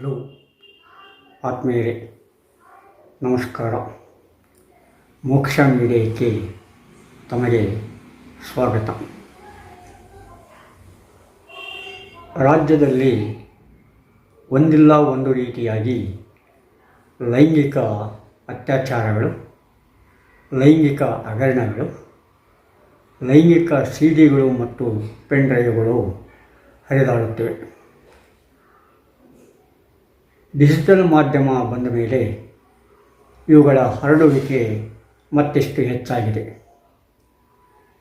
Hello ಆತ್ಮೀಯರೇ, ನಮಸ್ಕಾರ. ಮೋಕ್ಷ ಮೀಡಿಯಾಕ್ಕೆ ತಮಗೆ ಸ್ವಾಗತ. ರಾಜ್ಯದಲ್ಲಿ ಒಂದಿಲ್ಲ ಒಂದು ರೀತಿಯಾಗಿ ಲೈಂಗಿಕ ಅತ್ಯಾಚಾರಗಳು, ಲೈಂಗಿಕ ಹಗರಣಗಳು, ಲೈಂಗಿಕ ಸಿಡಿಗಳು ಮತ್ತು ಪೆನ್ ಡ್ರೈವ್ಗಳು ಹರಿದಾಡುತ್ತಿವೆ. ಡಿಜಿಟಲ್ ಮಾಧ್ಯಮ ಬಂದ ಮೇಲೆ ಇವುಗಳ ಹರಡುವಿಕೆ ಮತ್ತಿಷ್ಟು ಹೆಚ್ಚಾಗಿದೆ.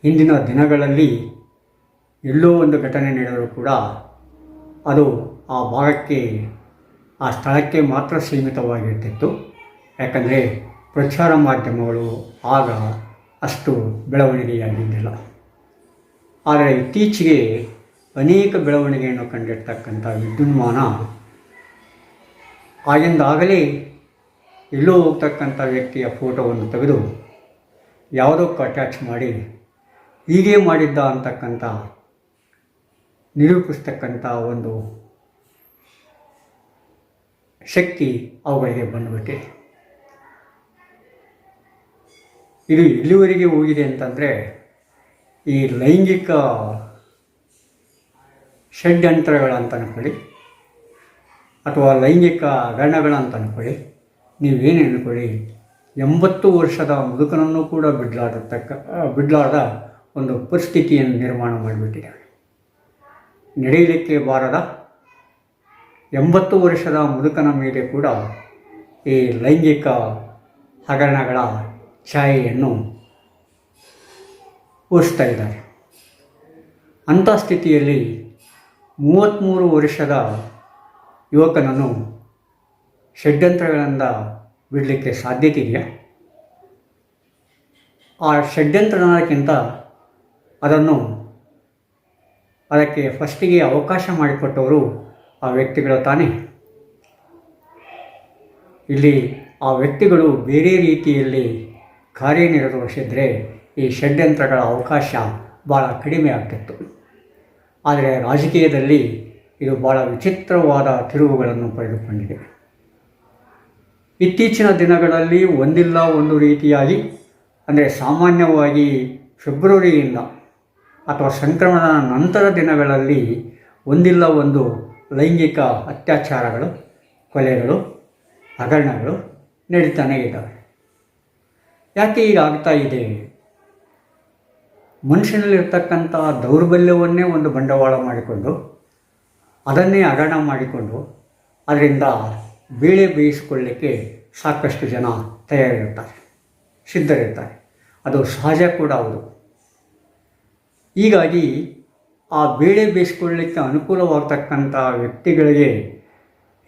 ಇಂದಿನ ದಿನಗಳಲ್ಲಿ ಎಲ್ಲೋ ಒಂದು ಘಟನೆ ನಡೆದರೂ ಕೂಡ ಅದು ಆ ಭಾಗಕ್ಕೆ, ಆ ಸ್ಥಳಕ್ಕೆ ಮಾತ್ರ ಸೀಮಿತವಾಗಿರ್ತಿತ್ತು. ಯಾಕಂದರೆ ಪ್ರಚಾರ ಮಾಧ್ಯಮಗಳು ಆಗ ಅಷ್ಟು ಬೆಳವಣಿಗೆಯಾಗಿದ್ದಿಲ್ಲ. ಆದರೆ ಇತ್ತೀಚೆಗೆ ಅನೇಕ ಬೆಳವಣಿಗೆಯನ್ನು ಕಂಡಿರ್ತಕ್ಕಂಥ ವಿದ್ಯುನ್ಮಾನ ಆಗಿಂದಾಗಲೇ ಎಲ್ಲೋ ಹೋಗ್ತಕ್ಕಂಥ ವ್ಯಕ್ತಿಯ ಫೋಟೋವನ್ನು ತೆಗೆದು ಯಾವುದಕ್ಕೂ ಅಟ್ಯಾಚ್ ಮಾಡಿ ಹೀಗೆ ಮಾಡಿದ್ದ ಅಂತಕ್ಕಂಥ ನಿರೂಪಿಸ್ತಕ್ಕಂಥ ಒಂದು ಶಕ್ತಿ ಅವುಗಳಿಗೆ ಬಂದುಬಿಟ್ಟಿದೆ. ಇದು ಎಲ್ಲಿವರೆಗೆ ಹೋಗಿದೆ ಅಂತಂದರೆ, ಈ ಲೈಂಗಿಕ ಷಡ್ಯಂತ್ರಗಳಂತ ಅನ್ಕೊಳ್ಳಿ ಅಥವಾ ಲೈಂಗಿಕ ಹಗರಣಗಳಂತ ಅನ್ಕೊಳ್ಳಿ, ನೀವೇನು ಅನ್ಕೊಳ್ಳಿ, 80 ವರ್ಷದ ಮುದುಕನನ್ನು ಕೂಡ ಬಿಡಲಾರದ ಒಂದು ಪರಿಸ್ಥಿತಿಯನ್ನು ನಿರ್ಮಾಣ ಮಾಡಿಬಿಟ್ಟಿದ್ದಾರೆ. ನಡೆಯಲಿಕ್ಕೆ ಬಾರದ 80 ವರ್ಷದ ಮುದುಕನ ಮೇಲೆ ಕೂಡ ಈ ಲೈಂಗಿಕ ಹಗರಣಗಳ ಛಾಯೆಯನ್ನು ಓದಿಸ್ತಾ ಇದ್ದಾರೆ. ಅಂಥ ಸ್ಥಿತಿಯಲ್ಲಿ 33 ವರ್ಷದ ಯುವಕನನ್ನು ಷಡ್ಯಂತ್ರಗಳಿಂದ ಬಿಡಲಿಕ್ಕೆ ಸಾಧ್ಯತೆ ಇದೆಯಾ? ಆ ಷಡ್ಯಂತ್ರಕ್ಕಿಂತ ಅದಕ್ಕೆ ಫಸ್ಟಿಗೆ ಅವಕಾಶ ಮಾಡಿಕೊಟ್ಟವರು ಆ ವ್ಯಕ್ತಿಗಳು ತಾನೇ. ಇಲ್ಲಿ ಆ ವ್ಯಕ್ತಿಗಳು ಬೇರೆ ರೀತಿಯಲ್ಲಿ ಕಾರ್ಯನಿರ್ವಹಿಸಿದರೆ ಈ ಷಡ್ಯಂತ್ರಗಳ ಅವಕಾಶ ಭಾಳ ಕಡಿಮೆ ಆಗ್ತಿತ್ತು. ಆದರೆ ರಾಜಕೀಯದಲ್ಲಿ ಇದು ಭಾಳ ವಿಚಿತ್ರವಾದ ತಿರುವುಗಳನ್ನು ಪಡೆದುಕೊಂಡಿದೆ. ಇತ್ತೀಚಿನ ದಿನಗಳಲ್ಲಿ ಒಂದಿಲ್ಲ ಒಂದು ರೀತಿಯಾಗಿ, ಅಂದರೆ ಸಾಮಾನ್ಯವಾಗಿ ಫೆಬ್ರವರಿಯಿಂದ ಅಥವಾ ಸಂಕ್ರಮಣದ ನಂತರ ದಿನಗಳಲ್ಲಿ ಒಂದಿಲ್ಲ ಒಂದು ಲೈಂಗಿಕ ಅತ್ಯಾಚಾರಗಳು, ಕೊಲೆಗಳು, ಹಗರಣಗಳು ನಡೀತಾನೇ ಇದ್ದಾವೆ. ಯಾಕೆ ಹೀಗಾಗ್ತಾ ಇದೆ? ಮನುಷ್ಯನಲ್ಲಿರ್ತಕ್ಕಂಥ ದೌರ್ಬಲ್ಯವನ್ನೇ ಒಂದು ಬಂಡವಾಳ ಮಾಡಿಕೊಂಡು, ಅದನ್ನೇ ಹಗರಣ ಮಾಡಿಕೊಂಡು ಅದರಿಂದ ಬೇಳೆ ಬೇಯಿಸಿಕೊಳ್ಳಲಿಕ್ಕೆ ಸಾಕಷ್ಟು ಜನ ತಯಾರಿರ್ತಾರೆ, ಸಿದ್ಧರಿರ್ತಾರೆ. ಅದು ಸಹಜ ಕೂಡ ಹೌದು. ಹೀಗಾಗಿ ಆ ಬೇಳೆ ಬೇಯಿಸಿಕೊಳ್ಳಲಿಕ್ಕೆ ಅನುಕೂಲವಾಗ್ತಕ್ಕಂಥ ವ್ಯಕ್ತಿಗಳಿಗೆ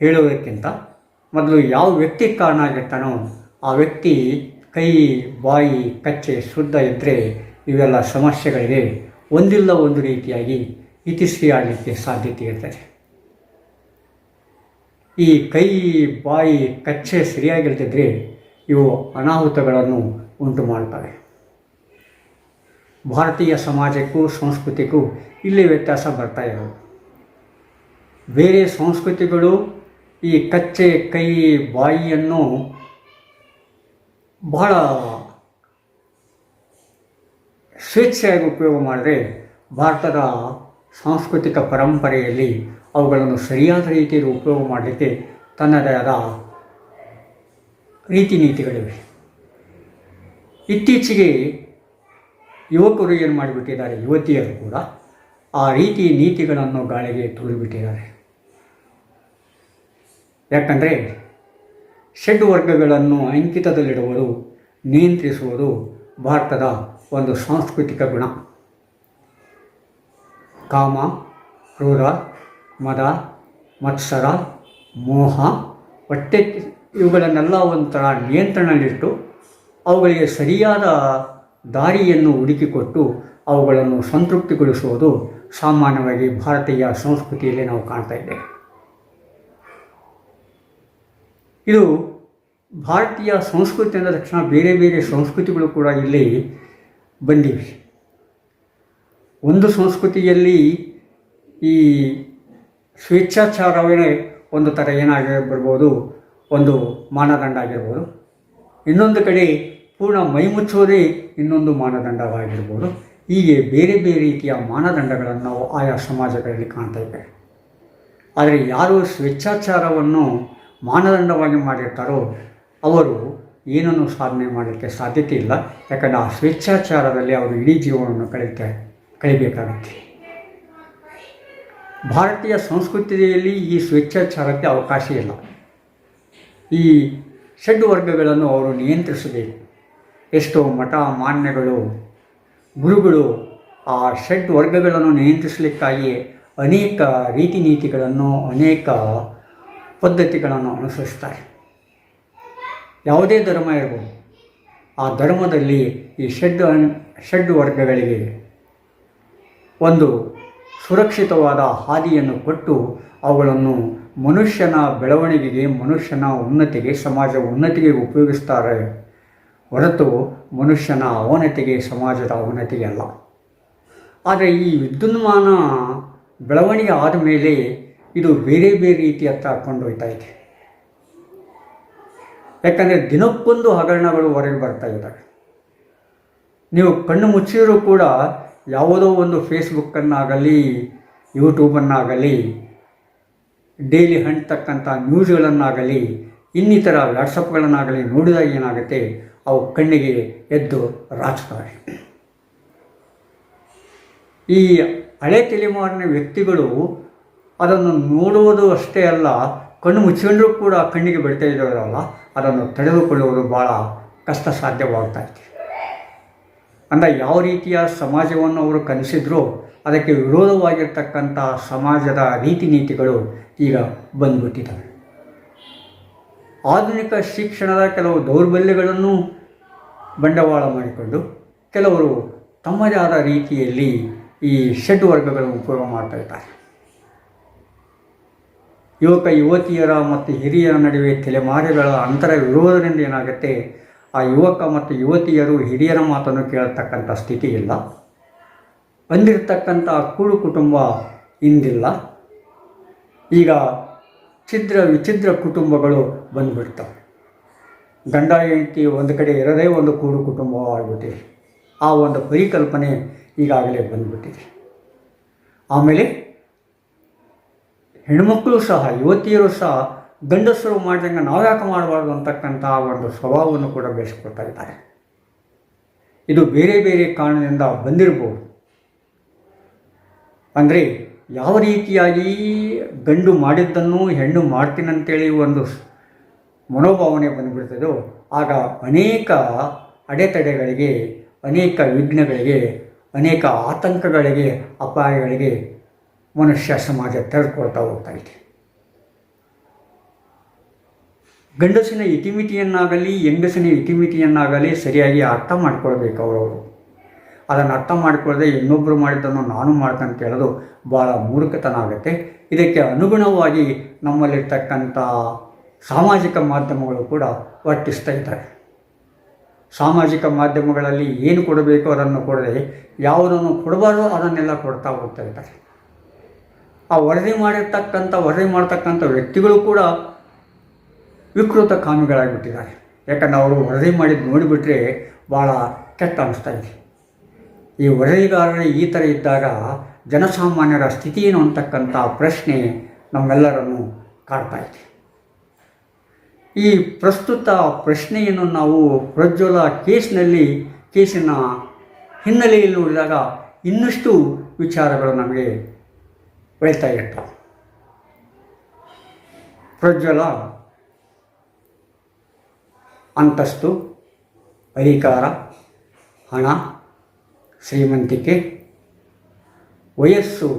ಹೇಳೋದಕ್ಕಿಂತ ಮೊದಲು ಯಾವ ವ್ಯಕ್ತಿ ಕಾರಣ ಆಗಿರ್ತಾನೋ ಆ ವ್ಯಕ್ತಿ ಕೈ, ಬಾಯಿ, ಕಚ್ಚೆ ಶುದ್ಧ ಇದ್ದರೆ ಇವೆಲ್ಲ ಸಮಸ್ಯೆಗಳಿಗೆ ಒಂದಿಲ್ಲ ಒಂದು ರೀತಿಯಾಗಿ ಇತಿಶ್ರೀಯಾಗಲಿಕ್ಕೆ ಸಾಧ್ಯತೆ ಇರ್ತದೆ. ಈ ಕೈ, ಬಾಯಿ, ಕಚ್ಚೆ ಸರಿಯಾಗಿರ್ತಿದ್ರೆ ಇವು ಅನಾಹುತಗಳನ್ನು ಉಂಟು ಮಾಡ್ತವೆ. ಭಾರತೀಯ ಸಮಾಜಕ್ಕೂ ಸಂಸ್ಕೃತಿಗೂ ಇಲ್ಲಿ ವ್ಯತ್ಯಾಸ ಬರ್ತಾ ಇರೋದು. ಬೇರೆ ಸಂಸ್ಕೃತಿಗಳು ಈ ಕಚ್ಚೆ, ಕೈ, ಬಾಯಿಯನ್ನು ಬಹಳ ಸ್ವೇಚ್ಛೆಯಾಗಿ ಉಪಯೋಗ ಮಾಡಿದ್ರೆ, ಭಾರತದ ಸಾಂಸ್ಕೃತಿಕ ಪರಂಪರೆಯಲ್ಲಿ ಅವುಗಳನ್ನು ಸರಿಯಾದ ರೀತಿಯಲ್ಲಿ ಉಪಯೋಗ ಮಾಡಲಿಕ್ಕೆ ತನ್ನದೇ ಆದ ರೀತಿ ನೀತಿಗಳಿವೆ. ಇತ್ತೀಚೆಗೆ ಯುವಕರು ಏನು ಮಾಡಿಬಿಟ್ಟಿದ್ದಾರೆ, ಯುವತಿಯರು ಕೂಡ ಆ ರೀತಿ ನೀತಿಗಳನ್ನು ಗಾಳಿಗೆ ತೂರಿಬಿಟ್ಟಿದ್ದಾರೆ. ಯಾಕಂದರೆ ಷಡ್ ವರ್ಗಗಳನ್ನು ಅಂಕಿತದಲ್ಲಿಡುವುದು, ನಿಯಂತ್ರಿಸುವುದು ಭಾರತದ ಒಂದು ಸಾಂಸ್ಕೃತಿಕ ಗುಣ. ಕಾಮ, ಕ್ರೋಧ, ಮದ, ಮತ್ಸರ, ಮೋಹ, ಹೊಟ್ಟೆ ಇವುಗಳನ್ನೆಲ್ಲ ಒಂಥರ ನಿಯಂತ್ರಣದಲ್ಲಿಟ್ಟು ಅವುಗಳಿಗೆ ಸರಿಯಾದ ದಾರಿಯನ್ನು ಹುಡುಕಿಕೊಟ್ಟು ಅವುಗಳನ್ನು ಸಂತೃಪ್ತಿಗೊಳಿಸುವುದು ಸಾಮಾನ್ಯವಾಗಿ ಭಾರತೀಯ ಸಂಸ್ಕೃತಿಯಲ್ಲಿ ನಾವು ಕಾಣ್ತಾ ಇದ್ದೇವೆ. ಇದು ಭಾರತೀಯ ಸಂಸ್ಕೃತಿ ಅಂದ ತಕ್ಷಣ ಬೇರೆ ಬೇರೆ ಸಂಸ್ಕೃತಿಗಳು ಕೂಡ ಇಲ್ಲಿ ಬಂದಿವೆ. ಒಂದು ಸಂಸ್ಕೃತಿಯಲ್ಲಿ ಈ ಸ್ವೇಚ್ಛಾಚಾರವೇ ಒಂದು ಥರ ಏನಾಗಿ ಬರ್ಬೋದು, ಒಂದು ಮಾನದಂಡ ಆಗಿರ್ಬೋದು. ಇನ್ನೊಂದು ಕಡೆ ಪೂರ್ಣ ಮೈ ಮುಚ್ಚೋದೇ ಇನ್ನೊಂದು ಮಾನದಂಡವಾಗಿರ್ಬೋದು. ಹೀಗೆ ಬೇರೆ ಬೇರೆ ರೀತಿಯ ಮಾನದಂಡಗಳನ್ನು ನಾವು ಆಯಾ ಸಮಾಜಗಳಲ್ಲಿ ಕಾಣ್ತಾ ಇದ್ದೇವೆ. ಆದರೆ ಯಾರು ಸ್ವೇಚ್ಛಾಚಾರವನ್ನು ಮಾನದಂಡವಾಗಿ ಮಾಡಿರ್ತಾರೋ ಅವರು ಏನನ್ನು ಸಾಧನೆ ಮಾಡಲಿಕ್ಕೆ ಸಾಧ್ಯತೆ ಇಲ್ಲ. ಯಾಕಂದರೆ ಆ ಸ್ವೇಚ್ಛಾಚಾರದಲ್ಲಿ ಅವರು ಇಡೀ ಜೀವನವನ್ನು ಕಳಿಬೇಕಾಗುತ್ತೆ. ಭಾರತೀಯ ಸಂಸ್ಕೃತಿಯಲ್ಲಿ ಈ ಸ್ವೇಚ್ಛಾಚಾರಕ್ಕೆ ಅವಕಾಶ ಇಲ್ಲ. ಈ ಷಡ್ ವರ್ಗಗಳನ್ನು ಅವರು ನಿಯಂತ್ರಿಸಬೇಕು. ಎಷ್ಟೋ ಮಠ ಮಾನ್ಯಗಳು, ಗುರುಗಳು ಆ ಷಡ್ ವರ್ಗಗಳನ್ನು ನಿಯಂತ್ರಿಸಲಿಕ್ಕಾಗಿ ಅನೇಕ ರೀತಿ ನೀತಿಗಳನ್ನು, ಅನೇಕ ಪದ್ಧತಿಗಳನ್ನು ಅನುಸರಿಸ್ತಾರೆ. ಯಾವುದೇ ಧರ್ಮ ಇರ್ಬೋದು, ಆ ಧರ್ಮದಲ್ಲಿ ಈ ಷಡ್ ವರ್ಗಗಳಿಗೆ ಒಂದು ಸುರಕ್ಷಿತವಾದ ಹಾದಿಯನ್ನು ಕೊಟ್ಟು ಅವುಗಳನ್ನು ಮನುಷ್ಯನ ಬೆಳವಣಿಗೆಗೆ, ಮನುಷ್ಯನ ಉನ್ನತಿಗೆ, ಸಮಾಜ ಉನ್ನತಿಗೆ ಉಪಯೋಗಿಸ್ತಾರೆ ಹೊರತು ಮನುಷ್ಯನ ಅವನತಿಗೆ, ಸಮಾಜದ ಅವನತಿಗೆ ಅಲ್ಲ. ಆದರೆ ಈ ವಿದ್ಯುನ್ಮಾನ ಬೆಳವಣಿಗೆ ಆದ ಮೇಲೆ ಇದು ಬೇರೆ ಬೇರೆ ರೀತಿಯತ್ತ ಕೊಂಡೊಯ್ತಾ ಇದೆ. ಯಾಕಂದರೆ ದಿನಕ್ಕೊಂದು ಹಗರಣಗಳು ಹೊರಗೆ ಬರ್ತಾ ಇದ್ದಾವೆ. ನೀವು ಕಣ್ಣು ಮುಚ್ಚಿದರೂ ಕೂಡ ಯಾವುದೋ ಒಂದು ಫೇಸ್ಬುಕ್ಕನ್ನಾಗಲಿ, ಯೂಟ್ಯೂಬನ್ನಾಗಲಿ, ಡೈಲಿ ಹಂಟ್ತಕ್ಕಂಥ ನ್ಯೂಸ್ಗಳನ್ನಾಗಲಿ, ಇನ್ನಿತರ ವಾಟ್ಸಪ್ಗಳನ್ನಾಗಲಿ ನೋಡಿದಾಗ ಏನಾಗುತ್ತೆ, ಅವು ಕಣ್ಣಿಗೆ ಎದ್ದು ರಾಚ್ತವೆ. ಈ ಹಳೆ ತಲೆಮಾರಿನ ವ್ಯಕ್ತಿಗಳು ಅದನ್ನು ನೋಡುವುದು ಅಷ್ಟೇ ಅಲ್ಲ, ಕಣ್ಣು ಮುಚ್ಚಿಕೊಂಡ್ರೂ ಕೂಡ ಕಣ್ಣಿಗೆ ಬೀಳ್ತಾ ಇರೋರಲ್ಲ, ಅದನ್ನು ತಡೆದುಕೊಳ್ಳುವುದು ಭಾಳ ಕಷ್ಟ ಸಾಧ್ಯವಾಗ್ತಾ ಇದೆ. ಅಂದರೆ ಯಾವ ರೀತಿಯ ಸಮಾಜವನ್ನು ಅವರು ಕನಸಿದ್ರೋ ಅದಕ್ಕೆ ವಿರೋಧವಾಗಿರ್ತಕ್ಕಂಥ ಸಮಾಜದ ರೀತಿ ನೀತಿಗಳು ಈಗ ಬಂದುಬಿಟ್ಟಿದ್ದಾವೆ. ಆಧುನಿಕ ಶಿಕ್ಷಣದ ಕೆಲವು ದೌರ್ಬಲ್ಯಗಳನ್ನು ಬಂಡವಾಳ ಮಾಡಿಕೊಂಡು ಕೆಲವರು ತಮ್ಮದೇ ಆದ ರೀತಿಯಲ್ಲಿ ಈ ಷಡ್ ವರ್ಗಗಳನ್ನು ಉಪಯೋಗ ಮಾಡ್ತಾ ಇದ್ದಾರೆ. ಯುವಕ ಯುವತಿಯರ ಮತ್ತು ಹಿರಿಯರ ನಡುವೆ ತಲೆಮಾರುಗಳ ಅಂತರ ವಿರೋಧದಿಂದ ಏನಾಗುತ್ತೆ, ಆ ಯುವಕ ಮತ್ತು ಯುವತಿಯರು ಹಿರಿಯರ ಮಾತನ್ನು ಕೇಳತಕ್ಕಂಥ ಸ್ಥಿತಿ ಇಲ್ಲ. ಬಂದಿರತಕ್ಕಂಥ ಕೂಡು ಕುಟುಂಬ ಇಂದಿಲ್ಲ. ಈಗ ಛಿದ್ರ ವಿಚಿದ್ರ ಕುಟುಂಬಗಳು ಬಂದುಬಿಡ್ತವೆ. ಗಂಡ ಹೆಂಡತಿ ಒಂದು ಕಡೆ ಇರದೇ ಒಂದು ಕೂಡು ಕುಟುಂಬವಾಗಿಬಿಟ್ಟಿದೆ. ಆ ಒಂದು ಪರಿಕಲ್ಪನೆ ಈಗಾಗಲೇ ಬಂದುಬಿಟ್ಟಿದೆ. ಆಮೇಲೆ ಹೆಣ್ಮಕ್ಕಳು ಸಹ, ಯುವತಿಯರು ಸಹ ಗಂಡಸರು ಮಾಡಿದಂಗೆ ನಾವ್ಯಾಕೆ ಮಾಡಬಾರ್ದು ಅಂತಕ್ಕಂಥ ಒಂದು ಸ್ವಭಾವವನ್ನು ಕೂಡ ಬೆಳೆಸ್ಕೊಳ್ತಾ ಇದ್ದಾರೆ. ಇದು ಬೇರೆ ಬೇರೆ ಕಾರಣದಿಂದ ಬಂದಿರ್ಬೋದು. ಅಂದರೆ ಯಾವ ರೀತಿಯಾಗಿ ಗಂಡು ಮಾಡಿದ್ದನ್ನು ಹೆಣ್ಣು ಮಾಡ್ತೀನಂತೇಳಿ ಒಂದು ಮನೋಭಾವನೆ ಬಂದುಬಿಡ್ತದೋ ಆಗ ಅನೇಕ ಅಡೆತಡೆಗಳಿಗೆ, ಅನೇಕ ವಿಘ್ನಗಳಿಗೆ, ಅನೇಕ ಆತಂಕಗಳಿಗೆ, ಅಪಾಯಗಳಿಗೆ ಮನುಷ್ಯ ಸಮಾಜ ತೆರೆದುಕೊಳ್ತಾ ಹೋಗ್ತಾ ಇದೆ. ಗಂಡಸಿನ ಇತಿಮಿತಿಯನ್ನಾಗಲಿ ಹೆಂಗಸಿನ ಇತಿಮಿತಿಯನ್ನಾಗಲಿ ಸರಿಯಾಗಿ ಅರ್ಥ ಮಾಡ್ಕೊಳ್ಬೇಕು ಅವರವರು. ಅದನ್ನು ಅರ್ಥ ಮಾಡಿಕೊಳ್ಳದೆ ಇನ್ನೊಬ್ಬರು ಮಾಡಿದ್ದನ್ನು ನಾನು ಮಾಡ್ತೇನೆ ಅಂತ ಹೇಳೋದು ಭಾಳ ಮೂರ್ಖತನ ಆಗುತ್ತೆ. ಇದಕ್ಕೆ ಅನುಗುಣವಾಗಿ ನಮ್ಮಲ್ಲಿರ್ತಕ್ಕಂಥ ಸಾಮಾಜಿಕ ಮಾಧ್ಯಮಗಳು ಕೂಡ ವರ್ತಿಸ್ತಾ ಇದ್ದಾರೆ. ಸಾಮಾಜಿಕ ಮಾಧ್ಯಮಗಳಲ್ಲಿ ಏನು ಕೊಡಬೇಕು ಅದನ್ನು ಕೊಡದೆ, ಯಾವುದನ್ನು ಕೊಡಬಾರ್ದು ಅದನ್ನೆಲ್ಲ ಕೊಡ್ತಾ ಹೋಗ್ತಾ ಇದ್ದಾರೆ. ಆ ವರದಿ ಮಾಡ್ತಕ್ಕಂಥ ವ್ಯಕ್ತಿಗಳು ಕೂಡ ವಿಕೃತ ಕಾಮಿಗಳಾಗಿಬಿಟ್ಟಿದ್ದಾರೆ. ಯಾಕಂದರೆ ಅವರು ವರದಿ ಮಾಡಿದ್ದು ನೋಡಿಬಿಟ್ರೆ ಭಾಳ ಕೆಟ್ಟ ಅನಿಸ್ತಾ ಇದೆ. ಈ ವರದಿಗಾರರು ಈ ಥರ ಇದ್ದಾಗ ಜನಸಾಮಾನ್ಯರ ಸ್ಥಿತಿ ಏನು ಅಂತಕ್ಕಂಥ ಪ್ರಶ್ನೆ ನಮ್ಮೆಲ್ಲರನ್ನು ಕಾಡ್ತಾ ಇದೆ. ಈ ಪ್ರಸ್ತುತ ಪ್ರಶ್ನೆಯನ್ನು ನಾವು ಪ್ರಜ್ವಲ ಕೇಸಿನ ಹಿನ್ನೆಲೆಯಲ್ಲಿ ನೋಡಿದಾಗ ಇನ್ನಷ್ಟು ವಿಚಾರಗಳು ನಮಗೆ ಬೆಳೀತಾ ಇರ್ತವೆ. ಪ್ರಜ್ವಲ ಅಂತಸ್ತು, ಅಧಿಕಾರ, ಹಣ, ಶ್ರೀಮಂತಿಕೆ, ವಯಸ್ಸು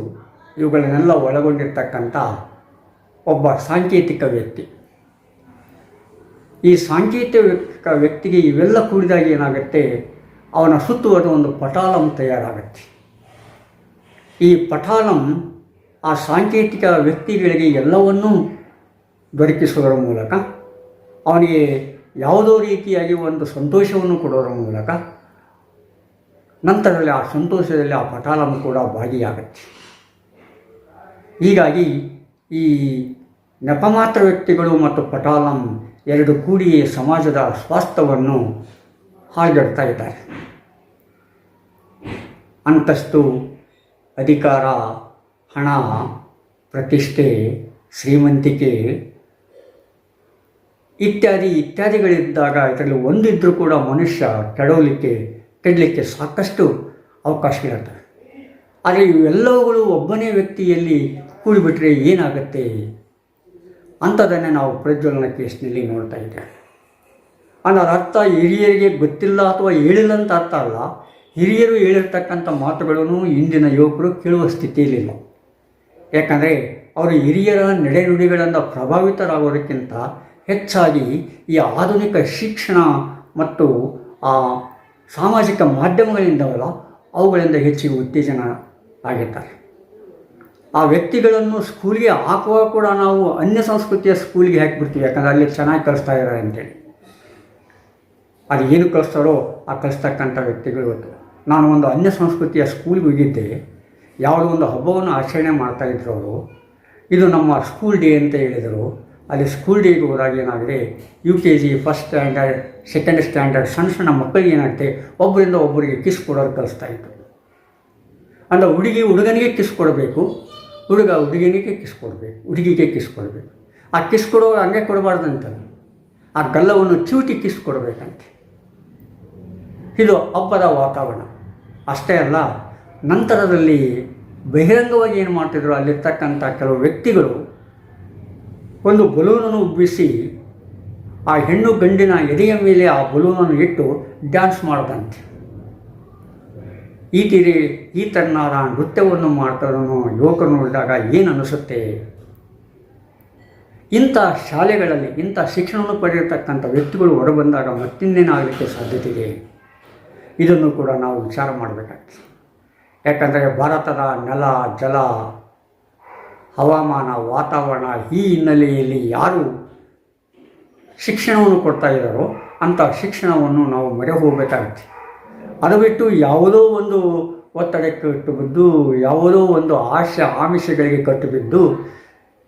ಇವುಗಳನ್ನೆಲ್ಲ ಒಳಗೊಂಡಿರ್ತಕ್ಕಂಥ ಒಬ್ಬ ಸಾಂಕೇತಿಕ ವ್ಯಕ್ತಿ. ಈ ಸಾಂಕೇತಿಕ ವ್ಯಕ್ತಿಗೆ ಇವೆಲ್ಲ ಕೂಡಿದಾಗ ಏನಾಗುತ್ತೆ, ಅವನ ಸುತ್ತುವರೆದ ಒಂದು ಪಟಾಲಂ ತಯಾರಾಗುತ್ತೆ. ಈ ಪಟಾಲಂ ಆ ಸಾಂಕೇತಿಕ ವ್ಯಕ್ತಿಗಳಿಗೆ ಎಲ್ಲವನ್ನೂ ದೊರಕಿಸುವುದರ ಮೂಲಕ, ಅವನಿಗೆ ಯಾವುದೋ ರೀತಿಯಾಗಿ ಒಂದು ಸಂತೋಷವನ್ನು ಕೊಡೋದರ ಮೂಲಕ ನಂತರದಲ್ಲಿ ಆ ಸಂತೋಷದಲ್ಲಿ ಆ ಪಟಾಲಂ ಕೂಡ ಭಾಗಿಯಾಗುತ್ತೆ. ಹೀಗಾಗಿ ಈ ನೆಪಮಾತ್ರ ವ್ಯಕ್ತಿಗಳು ಮತ್ತು ಪಟಾಲಂ ಎರಡು ಕೂಡಿ ಸಮಾಜದ ಸ್ವಾಸ್ಥ್ಯವನ್ನು ಹಾಳ್ಗೆಡ್ತಾ ಇದ್ದಾರೆ. ಅಂತಸ್ತು, ಅಧಿಕಾರ, ಹಣ, ಪ್ರತಿಷ್ಠೆ, ಶ್ರೀಮಂತಿಕೆ ಇತ್ಯಾದಿಗಳಿದ್ದಾಗ ಇದರಲ್ಲಿ ಒಂದಿದ್ದರೂ ಕೂಡ ಮನುಷ್ಯ ಕೆಡಲಿಕ್ಕೆ ಸಾಕಷ್ಟು ಅವಕಾಶಗಳಿರ್ತವೆ. ಆದರೆ ಇವೆಲ್ಲವುಗಳು ಒಬ್ಬನೇ ವ್ಯಕ್ತಿಯಲ್ಲಿ ಕೂಡಿಬಿಟ್ರೆ ಏನಾಗುತ್ತೆ ಅಂಥದ್ದನ್ನೇ ನಾವು ಪ್ರಜ್ವಲನ ಕೇಸ್ನಲ್ಲಿ ನೋಡ್ತಾ ಇದ್ದೇವೆ. ಅದರ ಅರ್ಥ ಹಿರಿಯರಿಗೆ ಗೊತ್ತಿಲ್ಲ ಅಥವಾ ಹೇಳಿಲ್ಲ ಅಂತ ಅರ್ಥ ಅಲ್ಲ. ಹಿರಿಯರು ಹೇಳಿರ್ತಕ್ಕಂಥ ಮಾತುಗಳನ್ನು ಇಂದಿನ ಯುವಕರು ಕೇಳುವ ಸ್ಥಿತಿಯಲ್ಲಿಲ್ಲ. ಯಾಕಂದರೆ ಅವರು ಹಿರಿಯರ ನಡೆನುಡಿಗಳಿಂದ ಪ್ರಭಾವಿತರಾಗೋದಕ್ಕಿಂತ ಹೆಚ್ಚಾಗಿ ಈ ಆಧುನಿಕ ಶಿಕ್ಷಣ ಮತ್ತು ಆ ಸಾಮಾಜಿಕ ಮಾಧ್ಯಮಗಳಿಂದವಲ್ಲ ಅವುಗಳಿಂದ ಹೆಚ್ಚಿಗೆ ಉತ್ತೇಜನ ಆಗಿರ್ತಾರೆ. ಆ ವ್ಯಕ್ತಿಗಳನ್ನು ಸ್ಕೂಲಿಗೆ ಹಾಕುವಾಗ ಕೂಡ ನಾವು ಅನ್ಯ ಸಂಸ್ಕೃತಿಯ ಸ್ಕೂಲಿಗೆ ಹಾಕಿಬಿಡ್ತೀವಿ, ಯಾಕಂದರೆ ಅಲ್ಲಿ ಚೆನ್ನಾಗಿ ಕಲಿಸ್ತಾ ಇದ್ದಾರೆ ಅಂತೇಳಿ. ಅದು ಏನು ಕಲಿಸ್ತಾರೋ ಆ ಕಲಿಸ್ತಕ್ಕಂಥ ವ್ಯಕ್ತಿಗಳು ಇವತ್ತು. ನಾನು ಒಂದು ಅನ್ಯ ಸಂಸ್ಕೃತಿಯ ಸ್ಕೂಲ್ಗೆ ಹೋಗಿದ್ದೆ. ಯಾವುದೋ ಒಂದು ಹಬ್ಬವನ್ನು ಆಚರಣೆ ಮಾಡ್ತಾಯಿದ್ರು ಅವರು. ಇದು ನಮ್ಮ ಸ್ಕೂಲ್ ಡೇ ಅಂತ ಹೇಳಿದರು. ಅಲ್ಲಿ ಸ್ಕೂಲ್ ಡೇಗೆ ಹೋದಾಗ ಏನಾಗಿದೆ, UKG, first standard, second standard ಸಣ್ಣ ಮಕ್ಕಳಿಗೆ ಏನಾಗುತ್ತೆ, ಒಬ್ಬರಿಂದ ಒಬ್ಬರಿಗೆ ಕಿಸ್ ಕೊಡೋದು ಕಲಿಸ್ತಾ ಇತ್ತು. ಅಂದರೆ ಹುಡುಗಿ ಹುಡುಗನಿಗೆ ಕಿಸ್ ಕೊಡಬೇಕು, ಹುಡುಗ ಹುಡುಗನಿಗೆ ಕಿಸ್ ಕೊಡಬೇಕು, ಹುಡುಗಿಗೆ ಕಿಸ್ ಕೊಡಬೇಕು. ಆ ಕಿಸ್ ಕೊಡುವಾಗ ಹಂಗೆ ಕೊಡಬಾರ್ದಂತ, ಆ ಗಲ್ಲವನ್ನು ಚೂಟಿ ಕಿಸ್ ಕೊಡಬೇಕಂತೆ. ಇದು ಹಬ್ಬದ ವಾತಾವರಣ. ಅಷ್ಟೇ ಅಲ್ಲ, ನಂತರದಲ್ಲಿ ಬಹಿರಂಗವಾಗಿ ಏನು ಮಾಡ್ತಿದ್ರು, ಅಲ್ಲಿರ್ತಕ್ಕಂಥ ಕೆಲವು ವ್ಯಕ್ತಿಗಳು ಒಂದು ಬಲೂನನ್ನು ಉಬ್ಬಿಸಿ ಆ ಹೆಣ್ಣು ಗಂಡಿನ ಎದೆಯ ಮೇಲೆ ಆ ಬಲೂನನ್ನು ಇಟ್ಟು ಡ್ಯಾನ್ಸ್ ಮಾಡೋದಂತೆ. ಈ ಥರನಾದ ನೃತ್ಯವನ್ನು ಮಾಡ್ತಾರೋ ಯುವಕರು ನೋಡಿದಾಗ ಏನು ಅನಿಸುತ್ತೆ? ಇಂಥ ಶಾಲೆಗಳಲ್ಲಿ ಇಂಥ ಶಿಕ್ಷಣವನ್ನು ಪಡೆದಿರ್ತಕ್ಕಂಥ ವ್ಯಕ್ತಿಗಳು ಹೊರಬಂದಾಗ ಮತ್ತಿನ್ನೇನಾಗಲಿಕ್ಕೆ ಸಾಧ್ಯತೆ ಇದೆ? ಇದನ್ನು ಕೂಡ ನಾವು ವಿಚಾರ ಮಾಡಬೇಕಾಗ್ತದೆ. ಯಾಕಂದರೆ ಭಾರತದ ನೆಲ, ಜಲ, ಹವಾಮಾನ, ವಾತಾವರಣ ಈ ಹಿನ್ನೆಲೆಯಲ್ಲಿ ಯಾರು ಶಿಕ್ಷಣವನ್ನು ಕೊಡ್ತಾ ಇದ್ದಾರೋ ಅಂಥ ಶಿಕ್ಷಣವನ್ನು ನಾವು ಮೊರೆ ಹೋಗಬೇಕಾಗುತ್ತೆ. ಅದು ಬಿಟ್ಟು ಯಾವುದೋ ಒಂದು ಒತ್ತಡಕ್ಕೆ ಕಟ್ಟುಬಿದ್ದು, ಯಾವುದೋ ಒಂದು ಆಮಿಷಗಳಿಗೆ ಕಟ್ಟುಬಿದ್ದು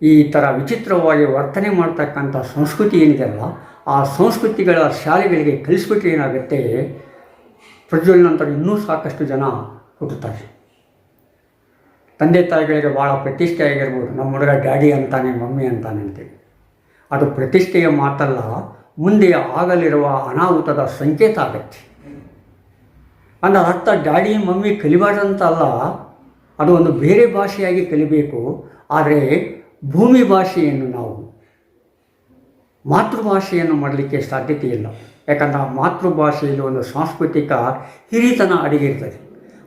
ಈ ಥರ ವಿಚಿತ್ರವಾಗಿ ವರ್ತನೆ ಮಾಡ್ತಕ್ಕಂಥ ಸಂಸ್ಕೃತಿ ಏನಿದೆಯಲ್ಲ, ಆ ಸಂಸ್ಕೃತಿಗಳ ಶಾಲೆಗಳಿಗೆ ಕಲಿಸ್ಬಿಟ್ರೆ ಏನಾಗುತ್ತೆ, ಪ್ರಜ್ವಲ್ ನಂತರ ಇನ್ನೂ ಸಾಕಷ್ಟು ಜನ ಹುಟ್ಟುತ್ತಾರೆ. ತಂದೆ ತಾಯಿಗಳಿಗೆ ಭಾಳ ಪ್ರತಿಷ್ಠೆ ಆಗಿರ್ಬೋದು. ನಮ್ಮ ಹುಡುಗ ಡ್ಯಾಡಿ ಅಂತಾನೆ, ಮಮ್ಮಿ ಅಂತಾನೆ ಅಂತೇಳಿ. ಅದು ಪ್ರತಿಷ್ಠೆಯ ಮಾತಲ್ಲ, ಮುಂದೆ ಆಗಲಿರುವ ಅನಾಹುತದ ಸಂಕೇತ ಆಗತ್ತೆ. ಅಂದರೆ ಅರ್ಥ ಡ್ಯಾಡಿ ಮಮ್ಮಿ ಕಲಿಬಾರ್ದಂತ ಅಲ್ಲ, ಅದು ಒಂದು ಬೇರೆ ಭಾಷೆಯಾಗಿ ಕಲಿಬೇಕು. ಆದರೆ ಭೂಮಿ ಭಾಷೆಯನ್ನು ನಾವು ಮಾತೃಭಾಷೆಯನ್ನು ಮಾಡಲಿಕ್ಕೆ ಸಾಧ್ಯತೆ ಇಲ್ಲ. ಯಾಕಂದರೆ ಆ ಮಾತೃಭಾಷೆಯಲ್ಲಿ ಒಂದು ಸಾಂಸ್ಕೃತಿಕ ಹಿರಿತನ ಅಡಗಿರ್ತದೆ.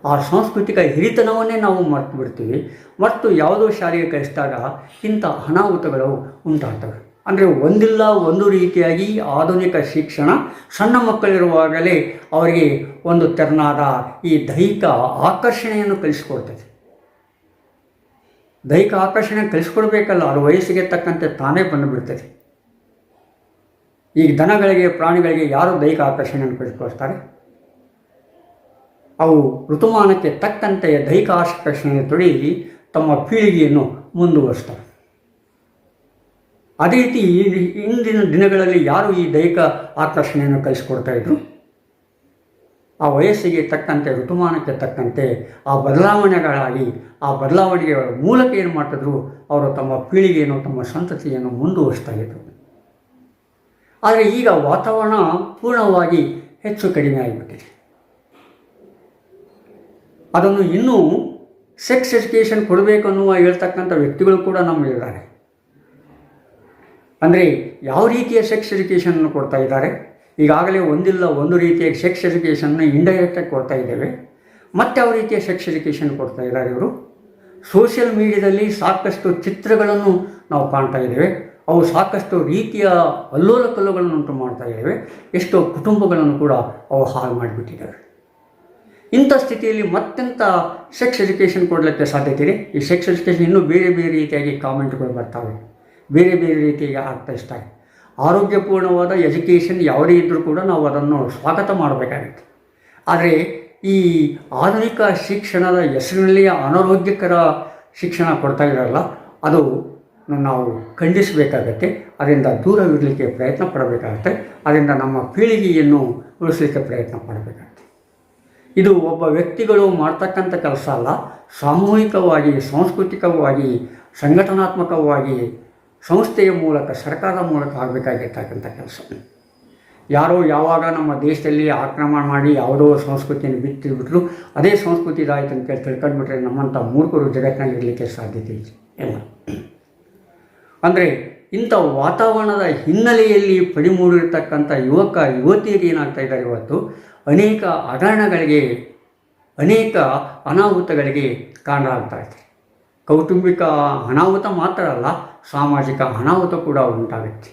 ಆ ಸಾಂಸ್ಕೃತಿಕ ಹಿರಿತನವನ್ನೇ ನಾವು ಮರೆತು ಬಿಡ್ತೀವಿ. ಮತ್ತು ಯಾವುದೋ ಶಾಲೆಗೆ ಕಲಿಸಿದಾಗ ಇಂಥ ಅನಾಹುತಗಳು ಉಂಟಾಗ್ತವೆ. ಅಂದರೆ ಒಂದಿಲ್ಲ ಒಂದು ರೀತಿಯಾಗಿ ಆಧುನಿಕ ಶಿಕ್ಷಣ ಸಣ್ಣ ಮಕ್ಕಳಿರುವಾಗಲೇ ಅವರಿಗೆ ಒಂದು ತೆರನಾದ ಈ ದೈಹಿಕ ಆಕರ್ಷಣೆಯನ್ನು ಕಲಿಸ್ಕೊಡ್ತದೆ. ದೈಹಿಕ ಆಕರ್ಷಣೆ ಕಲಿಸ್ಕೊಡ್ಬೇಕಲ್ಲ, ಅದು ವಯಸ್ಸಿಗೆ ತಕ್ಕಂತೆ ತಾನೇ ಬಂದುಬಿಡ್ತದೆ. ಈಗ ದನಗಳಿಗೆ, ಪ್ರಾಣಿಗಳಿಗೆ ಯಾರು ದೈಹಿಕ ಆಕರ್ಷಣೆಯನ್ನು ಕಲಿಸ್ಕೊಡ್ತಾರೆ? ಅವು ಋತುಮಾನಕ್ಕೆ ತಕ್ಕಂತೆ ದೈಹಿಕ ಆಕರ್ಷಣೆಯನ್ನು ತೊಡಿ ತಮ್ಮ ಪೀಳಿಗೆಯನ್ನು ಮುಂದುವರಿಸ್ತವೆ. ಅದೇ ರೀತಿ ಇಂದಿನ ದಿನಗಳಲ್ಲಿ ಯಾರು ಈ ದೈಹಿಕ ಆಕರ್ಷಣೆಯನ್ನು ಕಲಿಸ್ಕೊಡ್ತಾಯಿದ್ರು? ಆ ವಯಸ್ಸಿಗೆ ತಕ್ಕಂತೆ, ಋತುಮಾನಕ್ಕೆ ತಕ್ಕಂತೆ ಆ ಬದಲಾವಣೆಗಳಾಗಿ, ಆ ಬದಲಾವಣೆಯ ಮೂಲಕ ಏನು ಮಾಡ್ತಿದ್ರು, ಅವರು ತಮ್ಮ ಪೀಳಿಗೆಯನ್ನು, ತಮ್ಮ ಸಂತತಿಯನ್ನು ಮುಂದುವರಿಸ್ತಾ ಇದ್ರು. ಆದರೆ ಈಗ ವಾತಾವರಣ ಪೂರ್ಣವಾಗಿ ಹೆಚ್ಚು ಕಡಿಮೆ ಆಗಿಬಿಟ್ಟಿದೆ. ಅದನ್ನು ಇನ್ನೂ ಸೆಕ್ಸ್ ಎಜುಕೇಷನ್ ಕೊಡಬೇಕು ಅನ್ನುವ ಹೇಳ್ತಕ್ಕಂಥ ವ್ಯಕ್ತಿಗಳು ಕೂಡ ನಮ್ಮಲ್ಲಿದ್ದಾರೆ. ಅಂದರೆ ಯಾವ ರೀತಿಯ ಸೆಕ್ಸ್ ಎಜುಕೇಷನನ್ನು ಕೊಡ್ತಾ ಇದ್ದಾರೆ? ಈಗಾಗಲೇ ಒಂದಿಲ್ಲ ಒಂದು ರೀತಿಯ ಸೆಕ್ಸ್ ಎಜುಕೇಷನ್ನ ಇಂಡೈರೆಕ್ಟಾಗಿ ಕೊಡ್ತಾ ಇದ್ದೇವೆ. ಮತ್ತು ಯಾವ ರೀತಿಯ ಸೆಕ್ಸ್ ಎಜುಕೇಷನ್ ಕೊಡ್ತಾ ಇದ್ದಾರೆ ಇವರು? ಸೋಷಿಯಲ್ ಮೀಡಿಯಾದಲ್ಲಿ ಸಾಕಷ್ಟು ಚಿತ್ರಗಳನ್ನು ನಾವು ಕಾಣ್ತಾ ಇದ್ದೇವೆ. ಅವು ಸಾಕಷ್ಟು ರೀತಿಯ ಅಲ್ಲೋಲ ಕಲ್ಲುಗಳನ್ನು ಉಂಟು ಮಾಡ್ತಾ ಇದ್ದೇವೆ. ಎಷ್ಟೋ ಕುಟುಂಬಗಳನ್ನು ಕೂಡ ಅವು ಹಾಳು ಮಾಡಿಬಿಟ್ಟಿದ್ದಾವೆ. ಇಂಥ ಸ್ಥಿತಿಯಲ್ಲಿ ಮತ್ತೆಂಥ ಸೆಕ್ಸ್ ಎಜುಕೇಷನ್ ಕೊಡಲಿಕ್ಕೆ ಸಾಧ್ಯತೆ ಇದೆ? ಈ ಸೆಕ್ಸ್ ಎಜುಕೇಷನ್ ಇನ್ನೂ ಬೇರೆ ಬೇರೆ ರೀತಿಯಾಗಿ ಕಾಮೆಂಟ್ಗಳು ಬರ್ತವೆ, ಬೇರೆ ಬೇರೆ ರೀತಿಯಾಗಿ ಅರ್ಥೈಸ್ತಾರೆ. ಆರೋಗ್ಯಪೂರ್ಣವಾದ ಎಜುಕೇಷನ್ ಯಾವುದೇ ಇದ್ದರೂ ಕೂಡ ನಾವು ಅದನ್ನು ಸ್ವಾಗತ ಮಾಡಬೇಕಾಗುತ್ತೆ. ಆದರೆ ಈ ಆಧುನಿಕ ಶಿಕ್ಷಣದ ಹೆಸರಿನಲ್ಲಿ ಅನಾರೋಗ್ಯಕರ ಶಿಕ್ಷಣ ಕೊಡ್ತಾ ಇದ್ದಾರಲ್ಲ, ಅದು ನಾವು ಖಂಡಿಸಬೇಕಾಗತ್ತೆ, ಅದರಿಂದ ದೂರವಿರಲಿಕ್ಕೆ ಪ್ರಯತ್ನ ಪಡಬೇಕಾಗತ್ತೆ, ಅದರಿಂದ ನಮ್ಮ ಪೀಳಿಗೆಯನ್ನು ಉಳಿಸಲಿಕ್ಕೆ ಪ್ರಯತ್ನ ಪಡಬೇಕಾಗತ್ತೆ. ಇದು ಒಬ್ಬ ವ್ಯಕ್ತಿಗಳು ಮಾಡ್ತಕ್ಕಂಥ ಕೆಲಸ ಅಲ್ಲ, ಸಾಮೂಹಿಕವಾಗಿ, ಸಾಂಸ್ಕೃತಿಕವಾಗಿ, ಸಂಘಟನಾತ್ಮಕವಾಗಿ ಸಂಸ್ಥೆಯ ಮೂಲಕ, ಸರ್ಕಾರದ ಮೂಲಕ ಆಗಬೇಕಾಗಿರ್ತಕ್ಕಂಥ ಕೆಲಸ. ಯಾರೋ ಯಾವಾಗ ನಮ್ಮ ದೇಶದಲ್ಲಿ ಆಕ್ರಮಣ ಮಾಡಿ ಯಾವುದೋ ಸಂಸ್ಕೃತಿಯನ್ನು ಬಿಟ್ಟಿಬಿಟ್ರು ಅದೇ ಸಂಸ್ಕೃತಿ ಇದಾಯ್ತು ಅಂತೇಳಿ ತಿಳ್ಕೊಂಡ್ಬಿಟ್ರೆ ನಮ್ಮಂಥ ಮೂರ್ಖರು ಜಗತ್ತಿನಲ್ಲಿ ಇರಲಿಕ್ಕೆ ಸಾಧ್ಯತೆ ಇಲ್ಲ. ಅಂದರೆ ಇಂಥ ವಾತಾವರಣದ ಹಿನ್ನೆಲೆಯಲ್ಲಿ ಪಡಿಮೂಡಿರ್ತಕ್ಕಂಥ ಯುವಕ ಯುವತಿಯರು ಏನಾಗ್ತಾ ಇದ್ದಾರೆ ಇವತ್ತು, ಅನೇಕ ಹಗರಣಗಳಿಗೆ, ಅನೇಕ ಅನಾಹುತಗಳಿಗೆ ಕಾರಣ ಆಗ್ತಾ ಇದೆ. ಕೌಟುಂಬಿಕ ಅನಾಹುತ ಮಾತ್ರ ಅಲ್ಲ, ಸಾಮಾಜಿಕ ಅನಾಹುತ ಕೂಡ ಉಂಟಾಗುತ್ತೆ.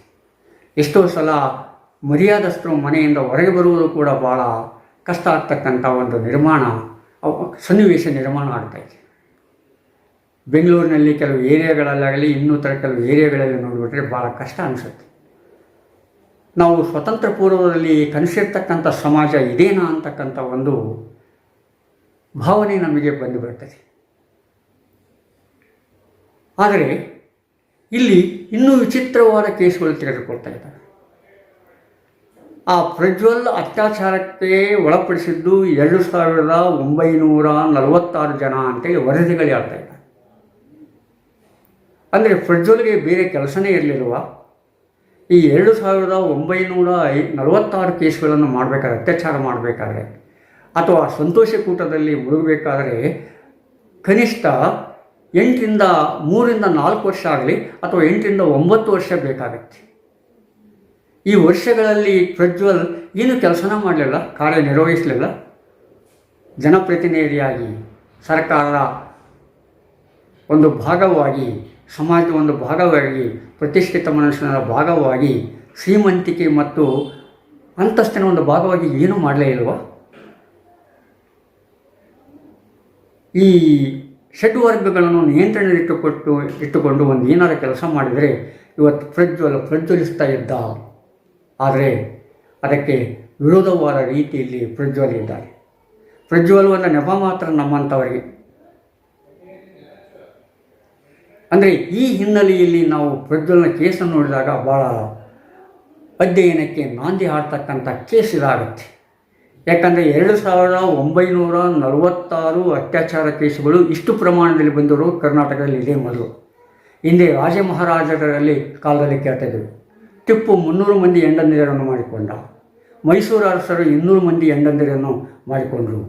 ಎಷ್ಟೋ ಸಲ ಮರ್ಯಾದಸ್ಥರು ಮನೆಯಿಂದ ಹೊರಗೆ ಬರುವುದು ಕೂಡ ಭಾಳ ಕಷ್ಟ ಆಗ್ತಕ್ಕಂಥ ಒಂದು ಸನ್ನಿವೇಶ ನಿರ್ಮಾಣ ಆಗ್ತಾಯಿದೆ. ಬೆಂಗಳೂರಿನಲ್ಲಿ ಕೆಲವು ಏರಿಯಾಗಳಲ್ಲಾಗಲಿ, ಇನ್ನೂತರ ಕೆಲವು ಏರಿಯಾಗಳಲ್ಲಿ ನೋಡಿಬಿಟ್ರೆ ಭಾಳ ಕಷ್ಟ ಅನಿಸುತ್ತೆ. ನಾವು ಸ್ವತಂತ್ರ ಪೂರ್ವದಲ್ಲಿ ಕನಸಿರ್ತಕ್ಕಂಥ ಸಮಾಜ ಇದೇನಾ ಅಂತಕ್ಕಂಥ ಒಂದು ಭಾವನೆ ನಮಗೆ ಬಂದು ಬರ್ತದೆ. ಆದರೆ ಇಲ್ಲಿ ಇನ್ನೂ ವಿಚಿತ್ರವಾದ ಕೇಸುಗಳು ತೆಗೆದುಕೊಳ್ತಾ ಇದ್ದಾರೆ. ಆ ಪ್ರಜ್ವಲ್ ಅತ್ಯಾಚಾರಕ್ಕೆ ಒಳಪಡಿಸಿದ್ದು 2946 ಜನ ಅಂತೇಳಿ ವರದಿಗಳು ಹೇಳ್ತಾ ಇದ್ದಾರೆ. ಅಂದರೆ ಪ್ರಜ್ವಲ್ಗೆ ಬೇರೆ ಕೆಲಸನೇ ಇರಲಿಲ್ವ? ಈ 2946 ಕೇಸ್ಗಳನ್ನು ಮಾಡಬೇಕಾದ್ರೆ, ಅತ್ಯಾಚಾರ ಮಾಡಬೇಕಾದ್ರೆ ಅಥವಾ ಸಂತೋಷ ಕೂಟದಲ್ಲಿ ಮುಳುಗಬೇಕಾದ್ರೆ ಕನಿಷ್ಠ 3 ರಿಂದ 4 ವರ್ಷ ಆಗಲಿ ಅಥವಾ 8 ರಿಂದ 9 ವರ್ಷ ಬೇಕಾಗತ್ತೆ. ಈ ವರ್ಷಗಳಲ್ಲಿ ಪ್ರಜ್ವಲ್ ಏನು ಕೆಲಸನ ಮಾಡಲಿಲ್ಲ, ಕಾರ್ಯನಿರ್ವಹಿಸಲಿಲ್ಲ. ಜನಪ್ರತಿನಿಧಿಯಾಗಿ, ಸರ್ಕಾರದ ಒಂದು ಭಾಗವಾಗಿ, ಸಮಾಜದ ಒಂದು ಭಾಗವಾಗಿ, ಪ್ರತಿಷ್ಠಿತ ಮನುಷ್ಯನ ಭಾಗವಾಗಿ, ಶ್ರೀಮಂತಿಕೆ ಮತ್ತು ಅಂತಸ್ತಿನ ಒಂದು ಭಾಗವಾಗಿ ಏನೂ ಮಾಡಲೇ ಇಲ್ವ? ಈ ಷಡ್ ವರ್ಗಗಳನ್ನು ಇಟ್ಟುಕೊಂಡು ಒಂದು ಏನಾರ ಕೆಲಸ ಮಾಡಿದರೆ ಇವತ್ತು ಪ್ರಜ್ವಲಿಸ್ತಾ ಇದ್ದ. ಆದರೆ ಅದಕ್ಕೆ ವಿರೋಧವಾದ ರೀತಿಯಲ್ಲಿ ಪ್ರಜ್ವಲ್ ಇದ್ದಾರೆ. ಪ್ರಜ್ವಲ್ ಒಂದು ನೆಪ ಮಾತ್ರ ನಮ್ಮಂಥವರಿಗೆ. ಅಂದರೆ ಈ ಹಿನ್ನೆಲೆಯಲ್ಲಿ ನಾವು ಪ್ರಜ್ವಲ್ನ ಕೇಸನ್ನು ನೋಡಿದಾಗ ಭಾಳ ಅಧ್ಯಯನಕ್ಕೆ ನಾಂದಿ ಹಾಡ್ತಕ್ಕಂಥ ಕೇಸ್ ಇದಾಗುತ್ತೆ. ಯಾಕಂದರೆ 2946 ಅತ್ಯಾಚಾರ ಕೇಸುಗಳು ಇಷ್ಟು ಪ್ರಮಾಣದಲ್ಲಿ ಬಂದರು ಕರ್ನಾಟಕದಲ್ಲಿ ಇದೇ ಮೊದಲು. ಹಿಂದೆ ರಾಜ ಮಹಾರಾಜರಲ್ಲಿ ಕಾಲದಲ್ಲಿ ಕೇಳ್ತಾ ಇದ್ದರು. ಟಿಪ್ಪು 300 ಮಂದಿ ಹೆಂಡಂದಿರನ್ನು ಮಾಡಿಕೊಂಡ, ಮೈಸೂರು ಅರಸರು 200 ಮಂದಿ ಹೆಂಡಂದಿರನ್ನು ಮಾಡಿಕೊಂಡರು,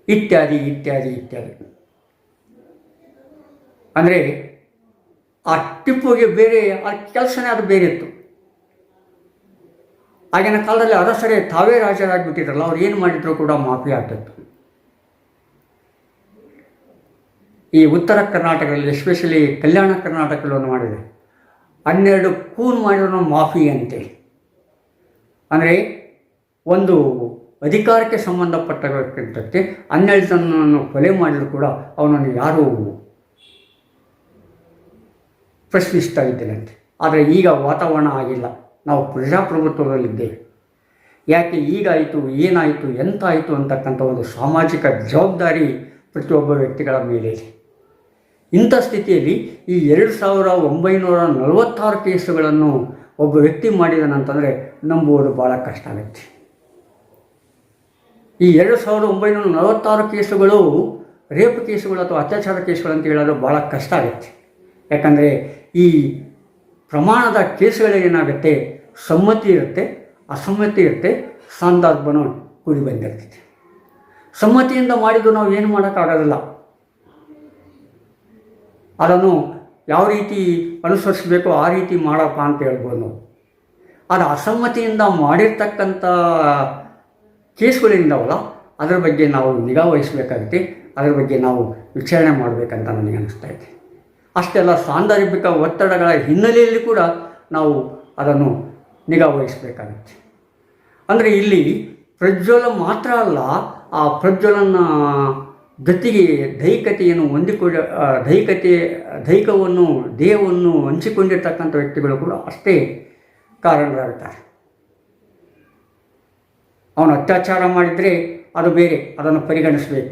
ಇತ್ಯಾದಿ ಇತ್ಯಾದಿ ಇತ್ಯಾದಿ. ಅಂದರೆ ಆ ಟಿಪ್ಪುಗೆ ಬೇರೆ ಆ ಕೆಲಸನೇ ಅದು ಬೇರೆ ಇತ್ತು. ಆಗಿನ ಕಾಲದಲ್ಲಿ ಅರಸರೇ ತಾವೇ ರಾಜರಾಗಿಬಿಟ್ಟಿದ್ರಲ್ಲ, ಅವ್ರು ಏನು ಮಾಡಿದ್ರು ಕೂಡ ಮಾಫಿ ಆಗ್ತಿತ್ತು. ಈ ಉತ್ತರ ಕರ್ನಾಟಕದಲ್ಲಿ, ಎಸ್ಪೆಷಲಿ ಕಲ್ಯಾಣ ಕರ್ನಾಟಕದಲ್ಲಿ ಮಾಡಿದೆ 12 ಕೂನ್ ಮಾಡಿದ್ರು ಮಾಫಿ ಅಂತೇಳಿ. ಅಂದರೆ ಒಂದು ಅಧಿಕಾರಕ್ಕೆ ಸಂಬಂಧಪಟ್ಟಂತೆ 12 ಜನರನ್ನು ಕೊಲೆ ಮಾಡಿದ್ರು ಕೂಡ ಅವನನ್ನು ಯಾರೂ ಪ್ರಶ್ನಿಸ್ತಾ ಇದ್ದೇನಂತೆ. ಆದರೆ ಈಗ ವಾತಾವರಣ ಆಗಿಲ್ಲ. ನಾವು ಪ್ರಜಾಪ್ರಭುತ್ವದಲ್ಲಿದ್ದೇವೆ. ಯಾಕೆ ಹೀಗಾಯಿತು, ಏನಾಯಿತು, ಎಂತಾಯಿತು ಅಂತಕ್ಕಂಥ ಒಂದು ಸಾಮಾಜಿಕ ಜವಾಬ್ದಾರಿ ಪ್ರತಿಯೊಬ್ಬ ವ್ಯಕ್ತಿಗಳ ಮೇಲೆ ಇದೆ. ಇಂಥ ಸ್ಥಿತಿಯಲ್ಲಿ ಈ 2946 ಕೇಸುಗಳನ್ನು ಒಬ್ಬ ವ್ಯಕ್ತಿ ಮಾಡಿದನಂತಂದರೆ ನಂಬುವುದು ಭಾಳ ಕಷ್ಟ ಆಗುತ್ತೆ. ಈ 2946 ಕೇಸುಗಳು ರೇಪ್ ಕೇಸುಗಳು ಅಥವಾ ಅತ್ಯಾಚಾರ ಕೇಸುಗಳು ಅಂತ ಹೇಳೋದು ಭಾಳ ಕಷ್ಟ ಆಗುತ್ತೆ. ಯಾಕಂದರೆ ಈ ಪ್ರಮಾಣದ ಕೇಸುಗಳೇನಾಗುತ್ತೆ, ಸಮ್ಮತಿ ಇರುತ್ತೆ, ಅಸಮ್ಮತಿ ಇರುತ್ತೆ, ಸಂದರ್ಭನೂ ಕೂಡಿ ಬಂದಿರ್ತೈತೆ. ಸಮ್ಮತಿಯಿಂದ ಮಾಡಿದ್ದು ನಾವು ಏನು ಮಾಡೋಕ್ಕಾಗೋದಿಲ್ಲ. ಅದನ್ನು ಯಾವ ರೀತಿ ಅನುಸರಿಸಬೇಕೋ ಆ ರೀತಿ ಮಾಡಪ್ಪ ಅಂತ ಹೇಳ್ಬೋದು ನಾವು. ಅದು ಅಸಮ್ಮತಿಯಿಂದ ಮಾಡಿರ್ತಕ್ಕಂಥ ಕೇಸ್ಗಳಿಂದವಲ್ಲ, ಅದರ ಬಗ್ಗೆ ನಾವು ನಿಗಾ ವಹಿಸಬೇಕಾಗುತ್ತೆ, ಅದರ ಬಗ್ಗೆ ನಾವು ವಿಚಾರಣೆ ಮಾಡಬೇಕಂತ ನನಗೆ ಅನ್ನಿಸ್ತಾ ಇದೆ. ಅಷ್ಟೆಲ್ಲ ಸಾಂದರ್ಭಿಕ ಒತ್ತಡಗಳ ಹಿನ್ನೆಲೆಯಲ್ಲಿ ಕೂಡ ನಾವು ಅದನ್ನು ನಿಗಾ ವಹಿಸಬೇಕಾಗುತ್ತೆ. ಅಂದರೆ ಇಲ್ಲಿ ಪ್ರಜ್ವಲ ಮಾತ್ರ ಅಲ್ಲ, ಆ ಪ್ರಜ್ವಲನ ಗತಿಗೆ ದೈಹಿಕತೆಯನ್ನು ದೈಹಿಕವನ್ನು ದೇಹವನ್ನು ಹಂಚಿಕೊಂಡಿರ್ತಕ್ಕಂಥ ವ್ಯಕ್ತಿಗಳು ಕೂಡ ಅಷ್ಟೇ ಕಾರಣರಾಗುತ್ತಾರೆ. ಅವನು ಅತ್ಯಾಚಾರ ಮಾಡಿದರೆ ಅದು ಬೇರೆ, ಅದನ್ನು ಪರಿಗಣಿಸಬೇಕು.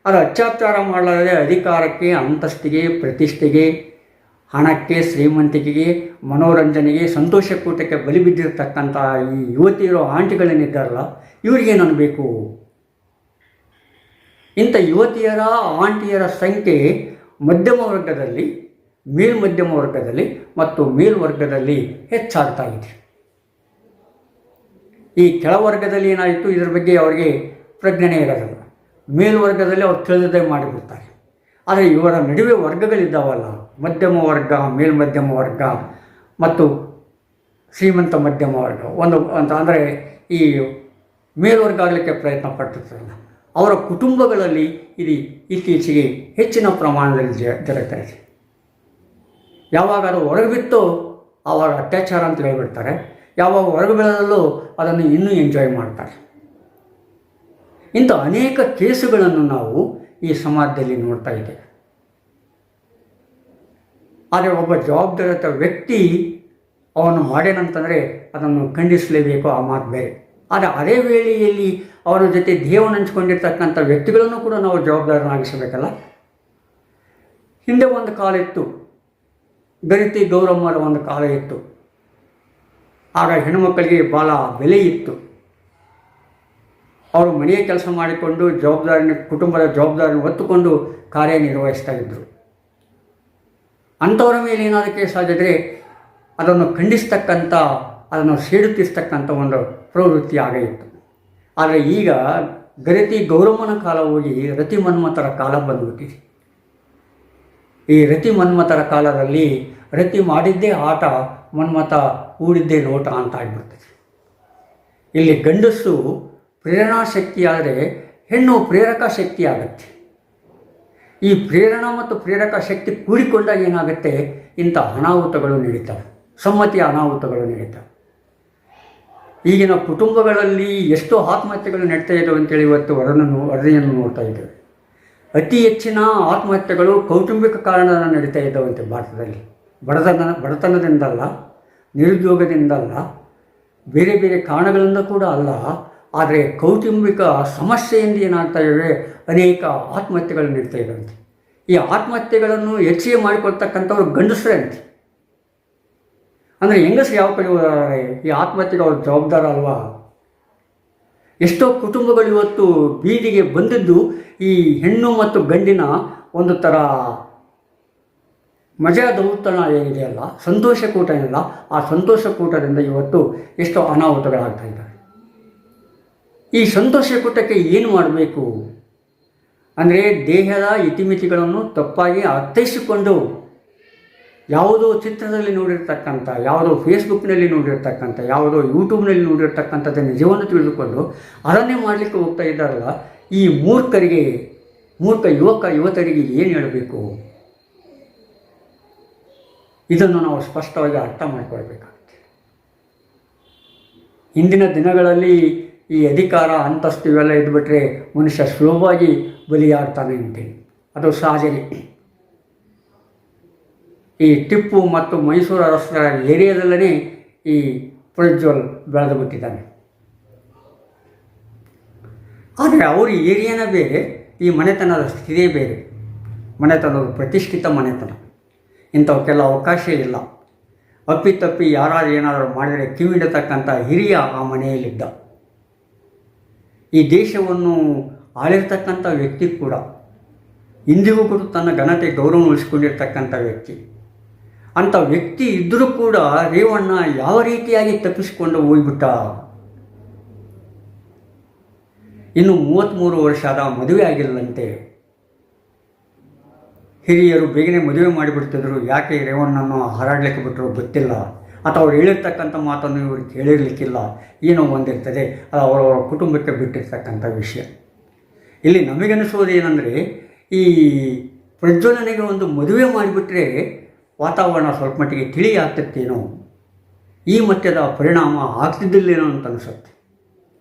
ಅದು ಅತ್ಯಾಚಾರ ಮಾಡಲಾರದೆ ಅಧಿಕಾರಕ್ಕೆ, ಅಂತಸ್ತಿಗೆ, ಪ್ರತಿಷ್ಠೆಗೆ ಹಣಕ್ಕೆ, ಶ್ರೀಮಂತಿಕೆಗೆ, ಮನೋರಂಜನೆಗೆ, ಸಂತೋಷಕೂಟಕ್ಕೆ ಬಲಿ ಬಿದ್ದಿರತಕ್ಕಂಥ ಈ ಯುವತಿಯರು, ಆಂಟಿಗಳೇನಿದ್ದಾರಲ್ಲ, ಇವರಿಗೇನು ಅನ್ನಬೇಕು? ಇಂಥ ಯುವತಿಯರ, ಆಂಟಿಯರ ಸಂಖ್ಯೆ ಮಧ್ಯಮ ವರ್ಗದಲ್ಲಿ, ಮೇಲ್ಮಧ್ಯಮ ವರ್ಗದಲ್ಲಿ ಮತ್ತು ಮೇಲ್ವರ್ಗದಲ್ಲಿ ಹೆಚ್ಚಾಗ್ತಾ ಇದೆ. ಈ ಕೆಳವರ್ಗದಲ್ಲಿ ಏನಾಯಿತು, ಇದರ ಬಗ್ಗೆ ಅವರಿಗೆ ಪ್ರಜ್ಞೆ ಇರೋದಿಲ್ಲ. ಮೇಲ್ವರ್ಗದಲ್ಲಿ ಅವ್ರು ತಿಳಿದೇ ಮಾಡಿಬಿಡ್ತಾರೆ. ಆದರೆ ಇವರ ನಡುವೆ ವರ್ಗಗಳಿದ್ದಾವಲ್ಲ, ಮಧ್ಯಮ ವರ್ಗ, ಮೇಲ್ಮಧ್ಯಮ ವರ್ಗ ಮತ್ತು ಶ್ರೀಮಂತ ಮಧ್ಯಮ ವರ್ಗ, ಒಂದು ಅಂತ ಅಂದರೆ ಈ ಮೇಲ್ವರ್ಗ ಆಗಲಿಕ್ಕೆ ಪ್ರಯತ್ನ ಪಟ್ಟಿರ್ತಾರಲ್ಲ, ಅವರ ಕುಟುಂಬಗಳಲ್ಲಿ ಇದು ಇತ್ತೀಚೆಗೆ ಹೆಚ್ಚಿನ ಪ್ರಮಾಣದಲ್ಲಿ ಜರುಗ್ತಾ ಇದೆ. ಯಾವಾಗ ಅದು ಹೊರಗೆ ಬಿತ್ತೋ ಆವಾಗ ಅತ್ಯಾಚಾರ ಅಂತ ಹೇಳಿಬಿಡ್ತಾರೆ. ಯಾವಾಗ ಹೊರಗೆ ಬೀಳದಲ್ಲೂ ಅದನ್ನು ಇನ್ನೂ ಎಂಜಾಯ್ ಮಾಡ್ತಾರೆ. ಇಂಥ ಅನೇಕ ಕೇಸುಗಳನ್ನು ನಾವು ಈ ಸಮಾಜದಲ್ಲಿ ನೋಡ್ತಾ ಇದ್ದೇವೆ. ಆದರೆ ಒಬ್ಬ ಜವಾಬ್ದಾರಿಯುತ ವ್ಯಕ್ತಿ ಅವನು ಮಾಡೇನಂತಂದರೆ ಅದನ್ನು ಖಂಡಿಸಲೇಬೇಕು, ಆ ಮಾತು ಬೇರೆ. ಆದರೆ ಅದೇ ವೇಳೆಯಲ್ಲಿ ಅವರ ಜೊತೆ ದೇಹವನ್ನು ಹಂಚ್ಕೊಂಡಿರ್ತಕ್ಕಂಥ ವ್ಯಕ್ತಿಗಳನ್ನು ಕೂಡ ನಾವು ಜವಾಬ್ದಾರನಾಗಿಸಬೇಕಲ್ಲ. ಹಿಂದೆ ಒಂದು ಕಾಲ ಇತ್ತು, ಗರಿತಿ ಗೌರಮ್ಮರ ಒಂದು ಕಾಲ ಇತ್ತು. ಆಗ ಹೆಣ್ಣುಮಕ್ಕಳಿಗೆ ಭಾಳ ಬೆಲೆ ಇತ್ತು. ಅವರು ಮನೆಯ ಕೆಲಸ ಮಾಡಿಕೊಂಡು ಕುಟುಂಬದ ಜವಾಬ್ದಾರಿಯನ್ನು ಹೊತ್ತುಕೊಂಡು ಕಾರ್ಯನಿರ್ವಹಿಸ್ತಾ ಇದ್ದರು. ಅಂಥವರ ಮೇಲೆ ಏನಾದರೂ ಕೇಸ್ ಆಗಿದ್ರೆ ಅದನ್ನು ಖಂಡಿಸ್ತಕ್ಕಂಥ, ಅದನ್ನು ಸೇಡುತ್ತಿಸ್ತಕ್ಕಂಥ ಒಂದು ಪ್ರವೃತ್ತಿ ಆಗೈತ್ತು. ಆದರೆ ಈಗ ಗರಿತಿ ಗೌರಮ್ಮನ ಕಾಲ ಹೋಗಿ ರತಿ ಮನ್ಮಥರ ಕಾಲ ಬಂದುಬಿಟ್ಟಿದೆ. ಈ ರತಿ ಮನ್ಮಥರ ಕಾಲದಲ್ಲಿ ರತಿ ಮಾಡಿದ್ದೇ ಆಟ, ಮನ್ಮಥ ಹೂಡಿದ್ದೇ ನೋಟ ಅಂತ ಆಗಿಬಿಡ್ತದೆ. ಇಲ್ಲಿ ಗಂಡಸು ಪ್ರೇರಣಾ ಶಕ್ತಿ ಆದರೆ ಹೆಣ್ಣು ಪ್ರೇರಕ ಶಕ್ತಿ ಆಗುತ್ತೆ. ಈ ಪ್ರೇರಣಾ ಮತ್ತು ಪ್ರೇರಕ ಶಕ್ತಿ ಕೂಡಿಕೊಂಡಾಗ ಏನಾಗುತ್ತೆ, ಇಂಥ ಅನಾಹುತಗಳು ನಡೀತವೆ, ಸಮ್ಮತಿಯ ಅನಾಹುತಗಳು ನಡೀತವೆ. ಈಗಿನ ಕುಟುಂಬಗಳಲ್ಲಿ ಎಷ್ಟೋ ಆತ್ಮಹತ್ಯೆಗಳು ನಡೀತಾ ಇದ್ದಾವೆ ಅಂತೇಳಿ ಇವತ್ತು ವರದಿಯನ್ನು ನೋಡ್ತಾ ಇದ್ದೇವೆ. ಅತಿ ಹೆಚ್ಚಿನ ಆತ್ಮಹತ್ಯೆಗಳು ಕೌಟುಂಬಿಕ ಕಾರಣದಿಂದ ನಡೀತಾ ಇದ್ದಾವಂತೆ ಭಾರತದಲ್ಲಿ. ಬಡತನದಿಂದಲ್ಲ, ನಿರುದ್ಯೋಗದಿಂದಲ್ಲ, ಬೇರೆ ಬೇರೆ ಕಾರಣಗಳಿಂದ ಕೂಡ ಅಲ್ಲ. ಆದರೆ ಕೌಟುಂಬಿಕ ಸಮಸ್ಯೆಯಿಂದ ಏನಾಗ್ತಾ ಇವೆ, ಅನೇಕ ಆತ್ಮಹತ್ಯೆಗಳು ನಡೀತಾ ಇದ್ದಾವಂತೆ. ಈ ಆತ್ಮಹತ್ಯೆಗಳನ್ನು ಹೆಚ್ಚಿಗೆ ಮಾಡಿಕೊಳ್ತಕ್ಕಂಥವ್ರು ಗಂಡಸರೇ ಅಂತೆ. ಅಂದರೆ ಹೆಂಗಸರು ಯಾವ ಕಡೆ ಹೋದರೆ ಈ ಆತ್ಮಹತ್ಯೆಗೆ ಅವ್ರ ಜವಾಬ್ದಾರ ಅಲ್ವಾ? ಎಷ್ಟೋ ಕುಟುಂಬಗಳು ಇವತ್ತು ಬೀದಿಗೆ ಬಂದಿದ್ದು ಈ ಹೆಣ್ಣು ಮತ್ತು ಗಂಡಿನ ಒಂದು ಥರ ಮಜಾ ದೌತಣ ಏನಿದೆಯಲ್ಲ, ಸಂತೋಷಕೂಟ ಏನಿಲ್ಲ, ಆ ಸಂತೋಷಕೂಟದಿಂದ ಇವತ್ತು ಎಷ್ಟೋ ಅನಾಹುತಗಳಾಗ್ತಾ ಇದ್ದಾರೆ. ಈ ಸಂತೋಷಕೂಟಕ್ಕೆ ಏನು ಮಾಡಬೇಕು ಅಂದರೆ, ದೇಹದ ಇತಿಮಿತಿಗಳನ್ನು ತಪ್ಪಾಗಿ ಅರ್ಥೈಸಿಕೊಂಡು ಯಾವುದೋ ಚಿತ್ರದಲ್ಲಿ ನೋಡಿರ್ತಕ್ಕಂಥ, ಯಾವುದೋ ಫೇಸ್ಬುಕ್ನಲ್ಲಿ ನೋಡಿರ್ತಕ್ಕಂಥ, ಯಾವುದೋ ಯೂಟ್ಯೂಬ್ನಲ್ಲಿ ನೋಡಿರ್ತಕ್ಕಂಥದ್ದು ನಿಜವನ್ನು ತಿಳಿದುಕೊಂಡು ಅದನ್ನೇ ಮಾಡಲಿಕ್ಕೆ ಹೋಗ್ತಾ ಇದ್ದಾರಲ್ಲ, ಈ ಮೂರ್ಖ ಯುವಕರಿಗೆ ಏನು ಹೇಳಬೇಕು? ಇದನ್ನು ನಾವು ಸ್ಪಷ್ಟವಾಗಿ ಅರ್ಥ ಮಾಡಿಕೊಳ್ಬೇಕಾಗುತ್ತೆ. ಹಿಂದಿನ ದಿನಗಳಲ್ಲಿ ಈ ಅಧಿಕಾರ, ಅಂತಸ್ತು ಇವೆಲ್ಲ ಇದ್ಬಿಟ್ರೆ ಮನುಷ್ಯ ಸುಲಭವಾಗಿ ಬಲಿಯಾಗ್ತಾನೆ ಅಂತೇಳಿ ಅದು ಸಹಜನೇ. ಈ ಟಿಪ್ಪು ಮತ್ತು ಮೈಸೂರು ಅರಸರ ಏರಿಯಾದಲ್ಲೇ ಈ ಪ್ರಜ್ವಲ್ ಬೆಳೆದು ಬಿಟ್ಟಿದ್ದಾನೆ. ಆದರೆ ಅವ್ರ ಏರಿಯಾನ ಬೇರೆ, ಈ ಮನೆತನದ ಸ್ಥಿತಿಯೇ ಬೇರೆ. ಮನೆತನದ ಪ್ರತಿಷ್ಠಿತ ಮನೆತನ, ಇಂಥವಕ್ಕೆಲ್ಲ ಅವಕಾಶ ಇಲ್ಲ. ಅಪ್ಪಿತಪ್ಪಿ ಯಾರಾದ್ರು ಏನಾದರೂ ಮಾಡಿದರೆ ಕಿವಿಡತಕ್ಕಂಥ ಹಿರಿಯ ಆ ಮನೆಯಲ್ಲಿದ್ದ. ಈ ದೇಶವನ್ನು ಆಳಿರ್ತಕ್ಕಂಥ ವ್ಯಕ್ತಿ ಕೂಡ ಇಂದಿಗೂ ಕೂಡ ತನ್ನ ಘನತೆ ಗೌರವ ಉಳಿಸ್ಕೊಂಡಿರ್ತಕ್ಕಂಥ ವ್ಯಕ್ತಿ. ಅಂಥ ವ್ಯಕ್ತಿ ಇದ್ದರೂ ಕೂಡ ರೇವಣ್ಣ ಯಾವ ರೀತಿಯಾಗಿ ತಪ್ಪಿಸಿಕೊಂಡು ಹೋಗ್ಬಿಟ್ಟ. ಇನ್ನು 33 ವರ್ಷ ಆದ, ಮದುವೆ ಆಗಿಲ್ಲಂತೆ. ಹಿರಿಯರು ಬೇಗನೆ ಮದುವೆ ಮಾಡಿಬಿಡ್ತಿದ್ರು. ಯಾಕೆ ರೇವಣ್ಣನ್ನು ಹಾರಾಡಲಿಕ್ಕೆ ಬಿಟ್ಟರು ಗೊತ್ತಿಲ್ಲ, ಅಥವಾ ಅವ್ರು ಹೇಳಿರ್ತಕ್ಕಂಥ ಮಾತನ್ನು ಇವರು ಕೇಳಿರಲಿಕ್ಕಿಲ್ಲ, ಏನೋ ಒಂದಿರ್ತದೆ, ಅದು ಅವರವರ ಕುಟುಂಬಕ್ಕೆ ಬಿಟ್ಟಿರ್ತಕ್ಕಂಥ ವಿಷಯ. ಇಲ್ಲಿ ನಮಗನಿಸೋದು ಏನಂದರೆ, ಈ ಪ್ರಜ್ವಲನೆಗೆ ಒಂದು ಮದುವೆ ಮಾಡಿಬಿಟ್ರೆ ವಾತಾವರಣ ಸ್ವಲ್ಪ ಮಟ್ಟಿಗೆ ತಿಳಿ ಆಗ್ತತ್ತೇನೋ, ಈ ಮಟ್ಟದ ಪರಿಣಾಮ ಆಗ್ತಿದ್ದಿಲ್ಲೇನೋ ಅಂತ ಅನಿಸುತ್ತೆ.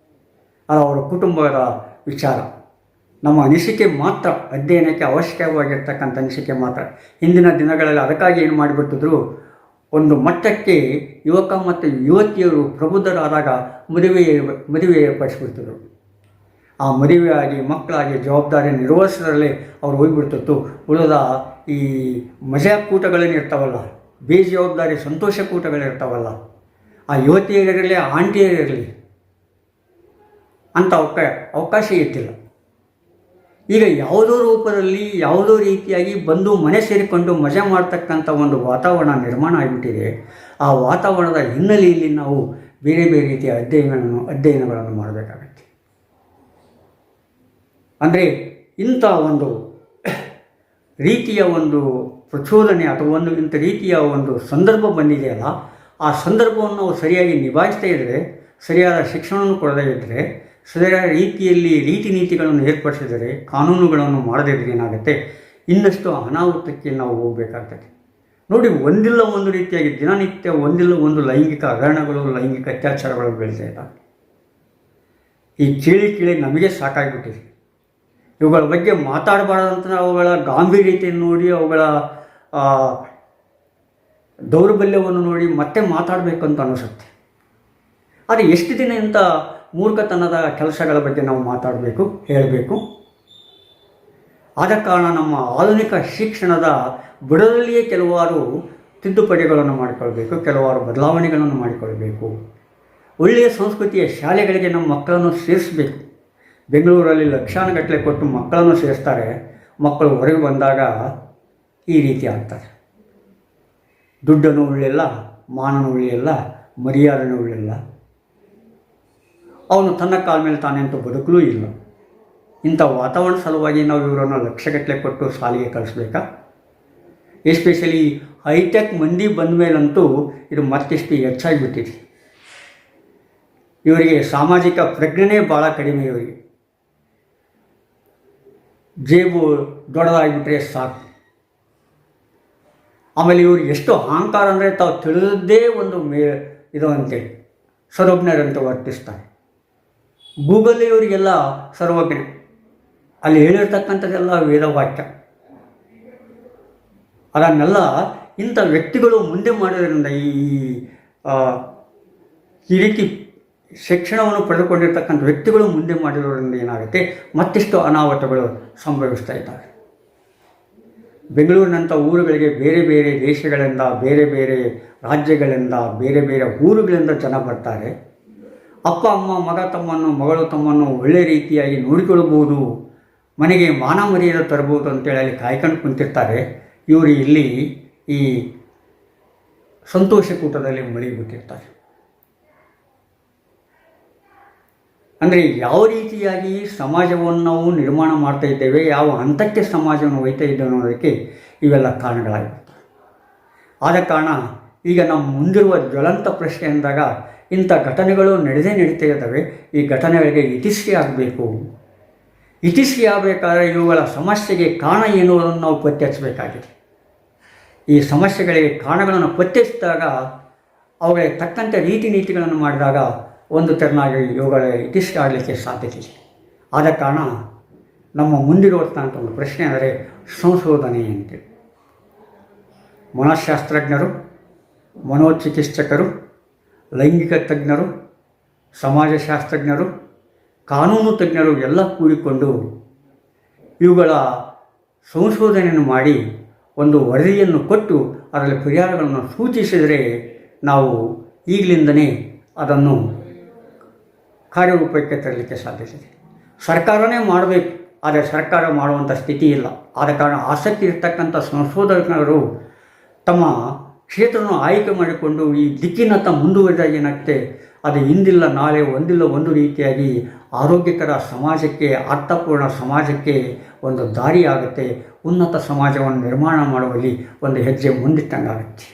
ಅದು ಅವರ ಕುಟುಂಬದ ವಿಚಾರ. ನಮ್ಮ ಅನಿಸಿಕೆ ಮಾತ್ರ, ಅಧ್ಯಯನಕ್ಕೆ ಅವಶ್ಯಕವಾಗಿರ್ತಕ್ಕಂಥ ಅನಿಸಿಕೆ ಮಾತ್ರ. ಹಿಂದಿನ ದಿನಗಳಲ್ಲಿ ಅದಕ್ಕಾಗಿ ಏನು ಮಾಡಿಬಿಟ್ಟಿದ್ರು, ಒಂದು ಮಟ್ಟಕ್ಕೆ ಯುವಕ ಮತ್ತು ಯುವತಿಯರು ಪ್ರಬುದ್ಧರಾದಾಗ ಮದುವೆ ಏರ್ಪಡಿಸ್ಬಿಡ್ತಿದ್ರು. ಆ ಮದುವೆಯಾಗಿ ಮಕ್ಕಳಾಗಿ ಜವಾಬ್ದಾರಿ ನಿರ್ವಹಿಸೋದ್ರಲ್ಲೇ ಅವ್ರು ಹೋಗಿಬಿಡ್ತಿತ್ತು. ಉಳಿದ ಈ ಮಜಾ ಕೂಟಗಳೇನಿರ್ತಾವಲ್ಲ, ಬೇಜವಾಬ್ದಾರಿ ಸಂತೋಷ ಕೂಟಗಳಿರ್ತಾವಲ್ಲ, ಆ ಯುವತಿಯರಿರಲಿ ಆಂಟಿಯರಿರಲಿ ಅಂತ ಅವಕಾಶ ಇದ್ದಿಲ್ಲ. ಈಗ ಯಾವುದೋ ರೂಪದಲ್ಲಿ ಯಾವುದೋ ರೀತಿಯಾಗಿ ಬಂದು ಮನೆ ಸೇರಿಕೊಂಡು ಮಜಾ ಮಾಡ್ತಕ್ಕಂಥ ಒಂದು ವಾತಾವರಣ ನಿರ್ಮಾಣ ಆಗಿಬಿಟ್ಟಿದೆ. ಆ ವಾತಾವರಣದ ಹಿನ್ನೆಲೆಯಲ್ಲಿ ನಾವು ಬೇರೆ ಬೇರೆ ರೀತಿಯ ಅಧ್ಯಯನಗಳನ್ನು ಮಾಡಬೇಕಾಗತ್ತೆ. ಅಂದರೆ ಇಂಥ ಒಂದು ರೀತಿಯ ಒಂದು ಪ್ರಚೋದನೆ ಅಥವಾ ಇಂಥ ರೀತಿಯ ಒಂದು ಸಂದರ್ಭ ಬಂದಿದೆಯಲ್ಲ, ಆ ಸಂದರ್ಭವನ್ನು ನಾವು ಸರಿಯಾಗಿ ನಿಭಾಯಿಸ್ತಾ ಇದ್ದರೆ, ಸರಿಯಾದ ಶಿಕ್ಷಣವನ್ನು ಕೊಡದೇ ಇದ್ದರೆ, ಸರಿಯಾದ ರೀತಿಯಲ್ಲಿ ರೀತಿ ನೀತಿಗಳನ್ನು ಏರ್ಪಡಿಸಿದರೆ, ಕಾನೂನುಗಳನ್ನು ಮಾಡದಿದ್ದರೆ ಏನಾಗುತ್ತೆ, ಇನ್ನಷ್ಟು ಅನಾಹುತಕ್ಕೆ ನಾವು ಹೋಗಬೇಕಾಗ್ತದೆ. ನೋಡಿ, ಒಂದಿಲ್ಲ ಒಂದು ರೀತಿಯಾಗಿ ದಿನನಿತ್ಯ ಒಂದಿಲ್ಲ ಒಂದು ಲೈಂಗಿಕ ಹಗರಣಗಳು, ಲೈಂಗಿಕ ಅತ್ಯಾಚಾರಗಳು ಬೆಳೀತಾ ಇದ್ದಾವೆ. ಈ ಕೇಳಿ ನಮಗೆ ಸಾಕಾಗಿಬಿಟ್ಟಿದೆ. ಇವುಗಳ ಬಗ್ಗೆ ಮಾತಾಡಬಾರ್ದಂತ ಅವುಗಳ ಗಾಂಭೀರ್ಯತೆಯನ್ನು ನೋಡಿ, ಅವುಗಳ ದೌರ್ಬಲ್ಯವನ್ನು ನೋಡಿ ಮತ್ತೆ ಮಾತಾಡಬೇಕಂತ ಅನಿಸುತ್ತೆ. ಆದರೆ ಎಷ್ಟು ದಿನ ಇಂಥ ಮೂರ್ಖತನದ ಕೆಲಸಗಳ ಬಗ್ಗೆ ನಾವು ಮಾತಾಡಬೇಕು, ಹೇಳಬೇಕು? ಆದ ಕಾರಣ ನಮ್ಮ ಆಧುನಿಕ ಶಿಕ್ಷಣದ ಬುಡದಲ್ಲಿಯೇ ಕೆಲವಾರು ತಿದ್ದುಪಡಿಗಳನ್ನು ಮಾಡಿಕೊಳ್ಬೇಕು, ಕೆಲವಾರು ಬದಲಾವಣೆಗಳನ್ನು ಮಾಡಿಕೊಳ್ಬೇಕು. ಒಳ್ಳೆಯ ಸಂಸ್ಕೃತಿಯ ಶಾಲೆಗಳಿಗೆ ನಮ್ಮ ಮಕ್ಕಳನ್ನು ಸೇರಿಸಬೇಕು. ಬೆಂಗಳೂರಲ್ಲಿ ಲಕ್ಷಾನುಗಟ್ಟಲೆ ಕೊಟ್ಟು ಮಕ್ಕಳನ್ನು ಸೇರಿಸ್ತಾರೆ. ಮಕ್ಕಳು ಹೊರಗೆ ಬಂದಾಗ ಈ ರೀತಿ ಆಗ್ತಾರೆ. ದುಡ್ಡನ್ನು ಉಳಿಯಲ್ಲ, ಮಾನನೂ ಉಳಿಯಲ್ಲ, ಮರ್ಯಾದೆನೂ ಉಳಿಯಲ್ಲ. ಅವನು ತನ್ನ ಕಾಲ ಮೇಲೆ ತಾನೇ ಅಂತೂ ಬದುಕಲೂ ಇಲ್ಲ. ಇಂಥ ವಾತಾವರಣ ಸಲುವಾಗಿ ನಾವು ಇವರನ್ನು ಲಕ್ಷಗಟ್ಟಲೆ ಕೊಟ್ಟು ಶಾಲೆಗೆ ಕಳಿಸ್ಬೇಕಾ? ಎಸ್ಪೆಷಲಿ ಹೈಟೆಕ್ ಮಂದಿ ಬಂದ ಮೇಲಂತೂ ಇದು ಮತ್ತಿಷ್ಟು ಹೆಚ್ಚಾಗಿಬಿಟ್ಟಿದೆ. ಇವರಿಗೆ ಸಾಮಾಜಿಕ ಪ್ರಜ್ಞೆ ಭಾಳ ಕಡಿಮೆ. ಇವರಿಗೆ ಜೇಬು ದೊಡ್ಡದಾಗಿಬಿಟ್ರೆ ಸಾಕು. ಆಮೇಲೆ ಇವ್ರಿಗೆ ಎಷ್ಟು ಅಹಂಕಾರ ಅಂದರೆ ತಾವು ತಿಳಿದದ್ದೇ ಒಂದು ಇದು ಅಂತೇಳಿ ಸರ್ವಜ್ಞರಂತ ವರ್ತಿಸ್ತಾರೆ. ಗೂಗಲ್ ಇವರಿಗೆಲ್ಲ ಸರ್ವಜ್ಞ. ಅಲ್ಲಿ ಹೇಳಿರ್ತಕ್ಕಂಥದ್ದೆಲ್ಲ ವೇದವಾಕ್ಯ. ಅದನ್ನೆಲ್ಲ ಇಂಥ ವ್ಯಕ್ತಿಗಳು ಮುಂದೆ ಮಾಡೋದ್ರಿಂದ, ಈ ರೀತಿ ಶಿಕ್ಷಣವನ್ನು ಪಡೆದುಕೊಂಡಿರ್ತಕ್ಕಂಥ ವ್ಯಕ್ತಿಗಳು ಮುಂದೆ ಮಾಡಿರೋದ್ರಿಂದ ಏನಾಗುತ್ತೆ, ಮತ್ತಿಷ್ಟು ಅನಾಹುತಗಳು ಸಂಭವಿಸ್ತಾ ಇದ್ದಾವೆ. ಬೆಂಗಳೂರಿನಂಥ ಊರುಗಳಿಗೆ ಬೇರೆ ಬೇರೆ ದೇಶಗಳಿಂದ, ಬೇರೆ ಬೇರೆ ರಾಜ್ಯಗಳಿಂದ, ಬೇರೆ ಬೇರೆ ಊರುಗಳಿಂದ ಜನ ಬರ್ತಾರೆ. ಅಪ್ಪ ಅಮ್ಮ ಮಗ ತಮ್ಮನ್ನು, ಮಗಳು ತಮ್ಮನ್ನು ಒಳ್ಳೆ ರೀತಿಯಾಗಿ ನೋಡಿಕೊಳ್ಳಬಹುದು, ಮನೆಗೆ ಮಾನ ಮರ್ಯಾದೆ ತರಬಹುದು ಅಂತೇಳಿ ಅಲ್ಲಿ ಕಾಯ್ಕೊಂಡು ಕುಂತಿರ್ತಾರೆ. ಇವರು ಇಲ್ಲಿ ಈ ಸಂತೋಷ ಕೂಟದಲ್ಲಿ ಮುಳುಗಿಬಿಟ್ಟಿರ್ತಾರೆ. ಅಂದರೆ ಯಾವ ರೀತಿಯಾಗಿ ಸಮಾಜವನ್ನು ನಾವು ನಿರ್ಮಾಣ ಮಾಡ್ತಾ ಇದ್ದೇವೆ, ಯಾವ ಹಂತಕ್ಕೆ ಸಮಾಜವನ್ನು ಒಯ್ತಾ ಇದ್ದೇವೆ ಅನ್ನೋದಕ್ಕೆ ಇವೆಲ್ಲ ಕಾರಣಗಳಾಗಿರ್ತವೆ. ಆದ ಕಾರಣ ಈಗ ನಮ್ಮ ಮುಂದಿರುವ ಜ್ವಲಂತ ಪ್ರಶ್ನೆ ಅಂದಾಗ, ಇಂಥ ಘಟನೆಗಳು ನಡೀತಾ ಇದ್ದಾವೆ. ಈ ಘಟನೆಗಳಿಗೆ ಇತಿಶ್ರೀ ಆಗಬೇಕು. ಇತಿಶ್ರೀ ಆಗಬೇಕಾದ್ರೆ ಇವುಗಳ ಸಮಸ್ಯೆಗೆ ಕಾರಣ ಎನ್ನುವುದನ್ನು ನಾವು ಪತ್ತೆ ಹಚ್ಚಬೇಕಾಗಿದೆ. ಈ ಸಮಸ್ಯೆಗಳಿಗೆ ಕಾರಣಗಳನ್ನು ಪತ್ತೆ ಹಚ್ಚಿದಾಗ, ಅವುಗಳಿಗೆ ತಕ್ಕಂಥ ರೀತಿ ನೀತಿಗಳನ್ನು ಮಾಡಿದಾಗ ಒಂದು ತೆರನಾಗಿ ಇವುಗಳ ಇತಿಶ್ರೀ ಆಗಲಿಕ್ಕೆ ಸಾಧ್ಯತೆ ಇದೆ. ಆದ ಕಾರಣ ನಮ್ಮ ಮುಂದಿರುವಂಥ ಒಂದು ಪ್ರಶ್ನೆ ಅಂದರೆ ಸಂಶೋಧನೆ ಅಂತೇಳಿ. ಮನಃಶಾಸ್ತ್ರಜ್ಞರು, ಮನೋಚಿಕಿತ್ಸಕರು, ಲೈಂಗಿಕ ತಜ್ಞರು, ಸಮಾಜಶಾಸ್ತ್ರಜ್ಞರು, ಕಾನೂನು ತಜ್ಞರು ಎಲ್ಲ ಕೂಡಿಕೊಂಡು ಇವುಗಳ ಸಂಶೋಧನೆಯನ್ನು ಮಾಡಿ ಒಂದು ವರದಿಯನ್ನು ಕೊಟ್ಟು ಅದರಲ್ಲಿ ಪರಿಹಾರಗಳನ್ನು ಸೂಚಿಸಿದರೆ ನಾವು ಈಗಲಿಂದನೇ ಅದನ್ನು ಕಾರ್ಯರೂಪಕ್ಕೆ ತರಲಿಕ್ಕೆ ಸಾಧ್ಯತೆ ಇದೆ. ಸರ್ಕಾರನೇ ಮಾಡಬೇಕು, ಆದರೆ ಸರ್ಕಾರ ಮಾಡುವಂಥ ಸ್ಥಿತಿ ಇಲ್ಲ. ಆದ ಕಾರಣ ಆಸಕ್ತಿ ಇರತಕ್ಕಂಥ ಸಂಶೋಧಕರು ತಮ್ಮ ಕ್ಷೇತ್ರವನ್ನು ಆಯ್ಕೆ ಮಾಡಿಕೊಂಡು ಈ ದಿಕ್ಕಿನತ್ತ ಮುಂದುವರಿದಾಗ ಏನಾಗುತ್ತೆ, ಅದು ಇಂದಿಲ್ಲ ನಾಳೆ ಒಂದಿಲ್ಲ ಒಂದು ರೀತಿಯಾಗಿ ಆರೋಗ್ಯಕರ ಸಮಾಜಕ್ಕೆ, ಅರ್ಥಪೂರ್ಣ ಸಮಾಜಕ್ಕೆ ಒಂದು ದಾರಿ ಆಗುತ್ತೆ. ಉನ್ನತ ಸಮಾಜವನ್ನು ನಿರ್ಮಾಣ ಮಾಡುವಲ್ಲಿ ಒಂದು ಹೆಜ್ಜೆ ಮುಂದಿಟ್ಟಂಗಾಗುತ್ತೆ.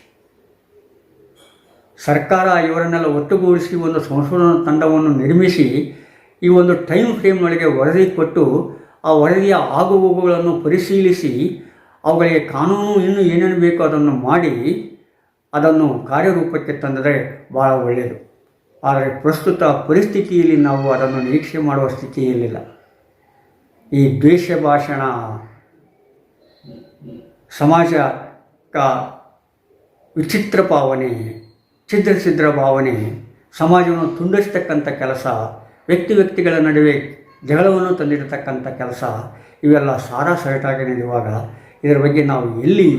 ಸರ್ಕಾರ ಇವರನ್ನೆಲ್ಲ ಒಟ್ಟುಗೂಡಿಸಿ ಒಂದು ಸಂಶೋಧನಾ ತಂಡವನ್ನು ನಿರ್ಮಿಸಿ ಈ ಒಂದು ಟೈಮ್ ಫ್ರೇಮ್ನೊಳಗೆ ವರದಿ ಕೊಟ್ಟು, ಆ ವರದಿಯ ಆಗುಹೋಗುಗಳನ್ನು ಪರಿಶೀಲಿಸಿ ಅವುಗಳಿಗೆ ಕಾನೂನು ಇನ್ನೂ ಏನೇನು ಬೇಕೋ ಅದನ್ನು ಮಾಡಿ ಅದನ್ನು ಕಾರ್ಯರೂಪಕ್ಕೆ ತಂದರೆ ಭಾಳ ಒಳ್ಳೆಯದು. ಆದರೆ ಪ್ರಸ್ತುತ ಪರಿಸ್ಥಿತಿಯಲ್ಲಿ ನಾವು ಅದನ್ನು ನಿರೀಕ್ಷೆ ಮಾಡುವ ಸ್ಥಿತಿಯಲ್ಲಿಲ್ಲ. ಈ ದ್ವೇಷ ಭಾಷಣ, ಸಮಾಜಕ ವಿಚಿತ್ರ ಭಾವನೆ, ಛಿದ್ರ ಭಾವನೆ, ಸಮಾಜವನ್ನು ತುಂಡರಿಸ್ತಕ್ಕಂಥ ಕೆಲಸ, ವ್ಯಕ್ತಿಗಳ ನಡುವೆ ಜಗಳವನ್ನು ತಂದಿರತಕ್ಕಂಥ ಕೆಲಸ, ಇವೆಲ್ಲ ಸಾರಾ ಸಗಟಾಗಿ ನಡೆಯುವಾಗ ಇದರ ಬಗ್ಗೆ ನಾವು ಎಲ್ಲಿ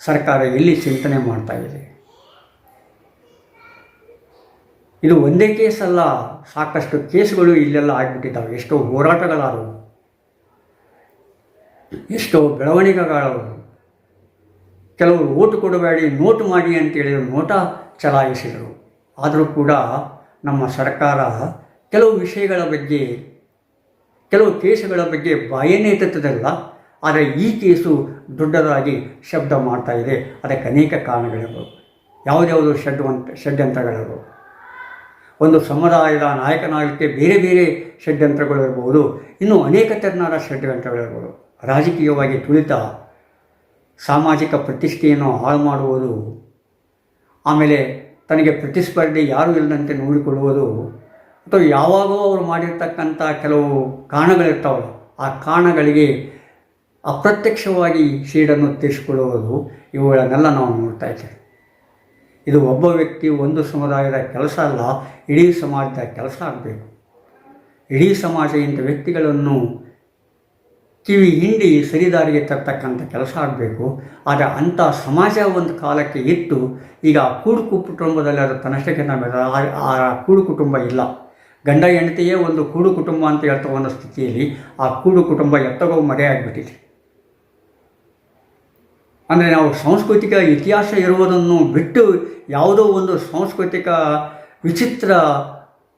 ಸರ್ಕಾರ ಎಲ್ಲಿ ಚಿಂತನೆ ಮಾಡ್ತಾ ಇದೆ? ಇದು ಒಂದೇ ಕೇಸ್ ಅಲ್ಲ, ಸಾಕಷ್ಟು ಕೇಸ್ಗಳು ಇಲ್ಲೆಲ್ಲ ಆಗಿಬಿಟ್ಟಿದ್ದಾವೆ. ಎಷ್ಟೋ ಹೋರಾಟಗಳಾದವು, ಎಷ್ಟೋ ಬೆಳವಣಿಗೆಗಳಾದವು. ಕೆಲವರು ಓಟು ಕೊಡಬೇಡಿ, ನೋಟು ಮಾಡಿ ಅಂತೇಳಿ ನೋಟ ಚಲಾಯಿಸಿದರು. ಆದರೂ ಕೂಡ ನಮ್ಮ ಸರ್ಕಾರ ಕೆಲವು ವಿಷಯಗಳ ಬಗ್ಗೆ, ಕೆಲವು ಕೇಸುಗಳ ಬಗ್ಗೆ ಬಾಯನ್ನೇ ಎತ್ತುತ್ತದಲ್ಲ. ಆದರೆ ಈ ಕೇಸು ದೊಡ್ಡದಾಗಿ ಶಬ್ದ ಮಾಡ್ತಾ ಇದೆ. ಅದಕ್ಕೆ ಅನೇಕ ಕಾರಣಗಳಿರ್ಬೋದು. ಯಾವುದ್ಯಾವುದು ಷಡ್ಯಂತ್ರಗಳಿರ್ಬೋದು. ಒಂದು ಸಮುದಾಯದ ನಾಯಕನಾಗಲಿಕ್ಕೆ ಬೇರೆ ಬೇರೆ ಷಡ್ಯಂತ್ರಗಳಿರ್ಬೋದು. ಇನ್ನೂ ಅನೇಕ ತೆರನಾದ ಷಡ್ಯಂತ್ರಗಳಿರ್ಬೋದು. ರಾಜಕೀಯವಾಗಿ ತುಳಿತ, ಸಾಮಾಜಿಕ ಪ್ರತಿಷ್ಠೆಯನ್ನು ಹಾಳು ಮಾಡುವುದು, ಆಮೇಲೆ ತನಗೆ ಪ್ರತಿಸ್ಪರ್ಧಿ ಯಾರೂ ಇಲ್ಲದಂತೆ ನೋಡಿಕೊಳ್ಳುವುದು, ಅಥವಾ ಯಾವಾಗೋ ಅವರು ಮಾಡಿರ್ತಕ್ಕಂಥ ಕೆಲವು ಕಾರಣಗಳಿರ್ತಾವಲ್ಲ, ಆ ಕಾರಣಗಳಿಗೆ ಅಪ್ರತ್ಯಕ್ಷವಾಗಿ ಶೇಡನ್ನು ತೀರಿಸಿಕೊಳ್ಳುವುದು, ಇವುಗಳನ್ನೆಲ್ಲ ನಾವು ನೋಡ್ತಾ ಇದ್ದೇವೆ. ಇದು ಒಬ್ಬ ವ್ಯಕ್ತಿ, ಒಂದು ಸಮುದಾಯದ ಕೆಲಸ ಅಲ್ಲ, ಇಡೀ ಸಮಾಜದ ಕೆಲಸ ಆಗಬೇಕು. ಇಡೀ ಸಮಾಜ ಇಂಥ ವ್ಯಕ್ತಿಗಳನ್ನು ಕಿವಿ ಹಿಂಡಿ ಸರಿದಾರಿಗೆ ತರ್ತಕ್ಕಂಥ ಕೆಲಸ ಆಗಬೇಕು. ಆದರೆ ಅಂಥ ಸಮಾಜ ಒಂದು ಕಾಲಕ್ಕೆ ಇತ್ತು. ಈಗ ಕೂಡು ಕುಟುಂಬದಲ್ಲಿ ಅದು ತನ್ನಷ್ಟಕ್ಕೆ ಆ ಕೂಡು ಕುಟುಂಬ ಇಲ್ಲ. ಗಂಡ ಹೆಂಡತಿಯೇ ಒಂದು ಕೂಡು ಕುಟುಂಬ ಅಂತ ಹೇಳ್ತಾ ಒಂದು ಸ್ಥಿತಿಯಲ್ಲಿ ಆ ಕೂಡು ಕುಟುಂಬ ಎತ್ತಗೋ ಮರೆಯಾಗಿಬಿಟ್ಟಿದೆ. ಅಂದರೆ ನಾವು ಸಾಂಸ್ಕೃತಿಕ ಇತಿಹಾಸ ಇರುವುದನ್ನು ಬಿಟ್ಟು ಯಾವುದೋ ಒಂದು ಸಾಂಸ್ಕೃತಿಕ ವಿಚಿತ್ರ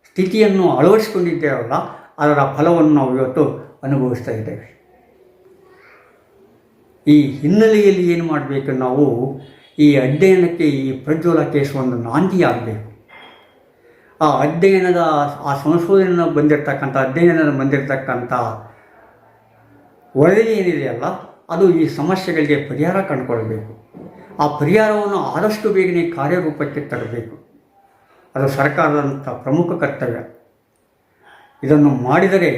ಸ್ಥಿತಿಯನ್ನು ಅಳವಡಿಸಿಕೊಂಡಿದ್ದೇವಲ್ಲ, ಅದರ ಫಲವನ್ನು ನಾವು ಇವತ್ತು ಅನುಭವಿಸ್ತಾ ಇದ್ದೇವೆ. ಈ ಹಿನ್ನೆಲೆಯಲ್ಲಿ ಏನು ಮಾಡಬೇಕು? ನಾವು ಈ ಅಧ್ಯಯನಕ್ಕೆ, ಈ ಪ್ರಜ್ವಲ ಕೇಸ್ ಒಂದು ನಾಂದಿಯಾಗಬೇಕು. ಆ ಅಧ್ಯಯನದ, ಆ ಸಂಶೋಧನೆಯಿಂದ ಬಂದಿರತಕ್ಕಂಥ ವರದಿ ಏನಿದೆಯಲ್ಲ, ಅದು ಈ ಸಮಸ್ಯೆಗಳಿಗೆ ಪರಿಹಾರ ಕಂಡುಕೊಳ್ಬೇಕು. ಆ ಪರಿಹಾರವನ್ನು ಆದಷ್ಟು ಬೇಗನೆ ಕಾರ್ಯರೂಪಕ್ಕೆ ತರಬೇಕು. ಅದು ಸರ್ಕಾರದಂಥ ಪ್ರಮುಖ ಕರ್ತವ್ಯ. ಇದನ್ನು ಮಾಡಿದರೆ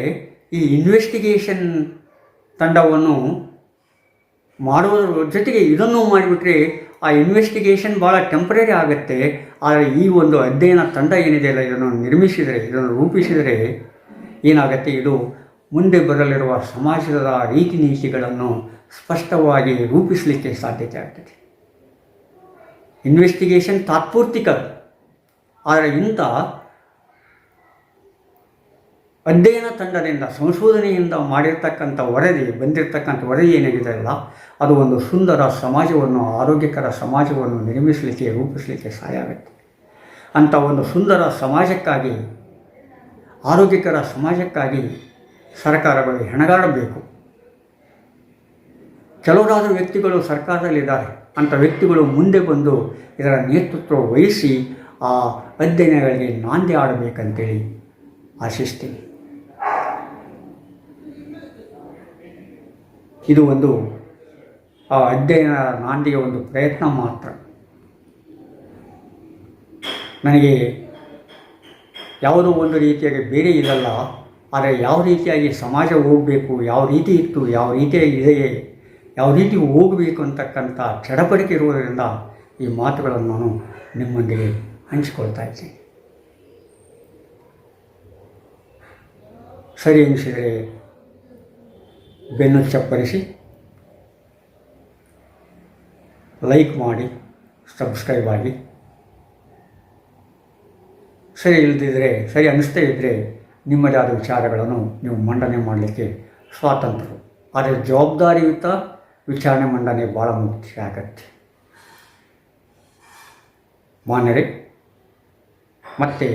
ಈ ಇನ್ವೆಸ್ಟಿಗೇಷನ್ ತಂಡವನ್ನು ಮಾಡುವುದರ ಜೊತೆಗೆ ಇದನ್ನು ಮಾಡಿಬಿಟ್ರೆ ಆ ಇನ್ವೆಸ್ಟಿಗೇಷನ್ ಭಾಳ ಟೆಂಪ್ರರಿ ಆಗುತ್ತೆ. ಆದರೆ ಈ ಒಂದು ಅಧ್ಯಯನ ತಂಡ ಏನಿದೆಯಲ್ಲ, ಇದನ್ನು ನಿರ್ಮಿಸಿದರೆ, ಇದನ್ನು ರೂಪಿಸಿದರೆ ಏನಾಗುತ್ತೆ? ಇದು ಮುಂದೆ ಬರಲಿರುವ ಸಮಾಜದ ರೀತಿ ನೀತಿಗಳನ್ನು ಸ್ಪಷ್ಟವಾಗಿ ರೂಪಿಸಲಿಕ್ಕೆ ಸಾಧ್ಯತೆ ಆಗ್ತದೆ. ಇನ್ವೆಸ್ಟಿಗೇಷನ್ ತಾತ್ಪೂರ್ತಿಕ, ಆದರೆ ಇಂಥ ಅಧ್ಯಯನ ತಂಡದಿಂದ, ಸಂಶೋಧನೆಯಿಂದ ಮಾಡಿರ್ತಕ್ಕಂಥ ಬಂದಿರತಕ್ಕಂಥ ವರದಿ ಏನಿದೆಯಲ್ಲ, ಅದು ಒಂದು ಸುಂದರ ಸಮಾಜವನ್ನು, ಆರೋಗ್ಯಕರ ಸಮಾಜವನ್ನು ನಿರ್ಮಿಸಲಿಕ್ಕೆ, ರೂಪಿಸಲಿಕ್ಕೆ ಸಹಾಯ ಆಗುತ್ತೆ. ಅಂಥ ಒಂದು ಸುಂದರ ಸಮಾಜಕ್ಕಾಗಿ, ಆರೋಗ್ಯಕರ ಸಮಾಜಕ್ಕಾಗಿ ಸರ್ಕಾರಗಳು ಹೆಣಗಾಡಬೇಕು. ಕೆಲವರಾದರೂ ವ್ಯಕ್ತಿಗಳು ಸರ್ಕಾರದಲ್ಲಿದ್ದಾರೆ. ಅಂಥ ವ್ಯಕ್ತಿಗಳು ಮುಂದೆ ಬಂದು ಇದರ ನೇತೃತ್ವ ವಹಿಸಿ ಆ ಅಧ್ಯಯನಗಳಿಗೆ ನಾಂದಿ ಆಡಬೇಕಂತೇಳಿ ಆಶಿಸ್ತೀನಿ. ಇದು ಒಂದು ಆ ಅಧ್ಯಯನ ನಾಂದಿಗೆ ಒಂದು ಪ್ರಯತ್ನ ಮಾತ್ರ. ನನಗೆ ಯಾವುದೋ ಒಂದು ರೀತಿಯಾಗಿ ಬೇರೆ ಇರಲ್ಲ. ಆದರೆ ಯಾವ ರೀತಿಯಾಗಿ ಸಮಾಜ ಹೋಗಬೇಕು, ಯಾವ ರೀತಿ ಇತ್ತು, ಯಾವ ರೀತಿಯಾಗಿ ಇದೆ, ಯಾವ ರೀತಿ ಹೋಗಬೇಕು ಅಂತಕ್ಕಂಥ ಚಡಪಡಿಕೆ ಇರುವುದರಿಂದ ಈ ಮಾತುಗಳನ್ನು ನಾನು ನಿಮ್ಮೊಂದಿಗೆ ಹಂಚಿಕೊಳ್ತಾ ಇದ್ದೀನಿ. ಸರಿ ಅನಿಸಿದರೆ ಬೆನ್ನು ಚಪ್ಪರಿಸಿ ಲೈಕ್ ಮಾಡಿ, ಸಬ್ಸ್ಕ್ರೈಬ್ ಆಗಿ. ಸರಿ ಇಲ್ಲದಿದ್ದರೆ, ಸರಿ ಅನ್ನಿಸ್ತೇ ಇದ್ದರೆ ನಿಮ್ಮದೇ ಆದ ವಿಚಾರಗಳನ್ನು ನೀವು ಮಂಡನೆ ಮಾಡಲಿಕ್ಕೆ ಸ್ವಾತಂತ್ರ್ಯ. ಆದರೆ ಜವಾಬ್ದಾರಿಯುತ ವಿಚಾರಣೆ ಮಂಡನೆ ಭಾಳ ಮುಖ್ಯ ಆಗತ್ತೆ. ಮಾನ್ಯರೇ, ಮತ್ತೆ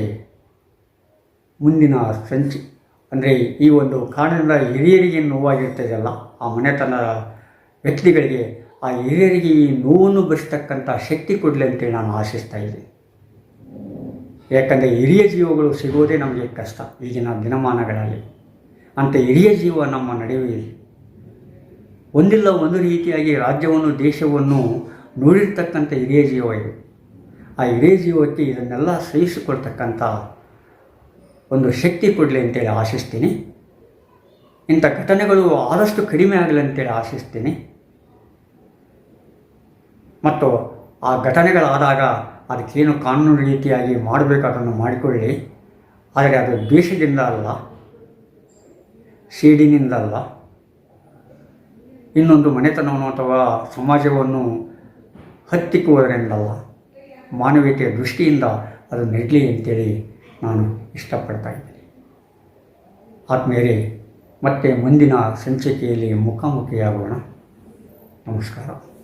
ಮುಂದಿನ ಅಂದರೆ ಈ ಒಂದು ಕಾರಣದಿಂದ ಹಿರಿಯರಿಗೆ ನೋವಾಗಿರ್ತದೆಯಲ್ಲ, ಆ ಮನೆತನದ ವ್ಯಕ್ತಿಗಳಿಗೆ, ಆ ಹಿರಿಯರಿಗೆ ಈ ನೋವನ್ನು ಭರಿಸ್ತಕ್ಕಂಥ ಶಕ್ತಿ ಕೊಡಲಿ ಅಂತೇಳಿ ನಾನು ಆಶಿಸ್ತಾ ಇದ್ದೀನಿ. ಯಾಕಂದರೆ ಹಿರಿಯ ಜೀವಗಳು ಸಿಗೋದೇ ನಮಗೆ ಕಷ್ಟ ಈಗಿನ ದಿನಮಾನಗಳಲ್ಲಿ. ಅಂಥ ಹಿರಿಯ ಜೀವ ನಮ್ಮ ನಡುವೆ ಒಂದಿಲ್ಲ ಒಂದು ರೀತಿಯಾಗಿ ರಾಜ್ಯವನ್ನು, ದೇಶವನ್ನು ನೋಡಿರ್ತಕ್ಕಂಥ ಹಿರಿಯ ಜೀವ ಇದು. ಆ ಹಿರಿಯ ಜೀವಕ್ಕೆ ಇದನ್ನೆಲ್ಲ ಸಹಿಸಿಕೊಳ್ತಕ್ಕಂಥ ಒಂದು ಶಕ್ತಿ ಕೊಡಲಿ ಅಂತೇಳಿ ಆಶಿಸ್ತೀನಿ. ಇಂಥ ಘಟನೆಗಳು ಆದಷ್ಟು ಕಡಿಮೆ ಆಗಲಿ ಅಂತೇಳಿ ಆಶಿಸ್ತೀನಿ. ಮತ್ತು ಆ ಘಟನೆಗಳಾದಾಗ ಅದಕ್ಕೇನು ಕಾನೂನು ರೀತಿಯಾಗಿ ಮಾಡಬೇಕಾದನ್ನು ಮಾಡಿಕೊಳ್ಳಿ. ಆದರೆ ಅದು ದ್ವೇಷದಿಂದ ಅಲ್ಲ, ಸಿಡಿನಿಂದ ಅಲ್ಲ, ಇನ್ನೊಂದು ಮನೆತನವನ್ನು ಅಥವಾ ಸಮಾಜವನ್ನು ಹತ್ತಿಕ್ಕುವುದರಿಂದಲ್ಲ, ಮಾನವೀಯತೆಯ ದೃಷ್ಟಿಯಿಂದ ಅದು ನೆಡಲಿ ಅಂತೇಳಿ ನಾನು ಇಷ್ಟಪಡ್ತಾ ಇದ್ದೀನಿ. ಆತ್ಮೀಯರೇ, ಮತ್ತೆ ಮುಂದಿನ ಸಂಚಿಕೆಯಲ್ಲಿ ಮುಖಾಮುಖಿಯಾಗೋಣ. ನಮಸ್ಕಾರ.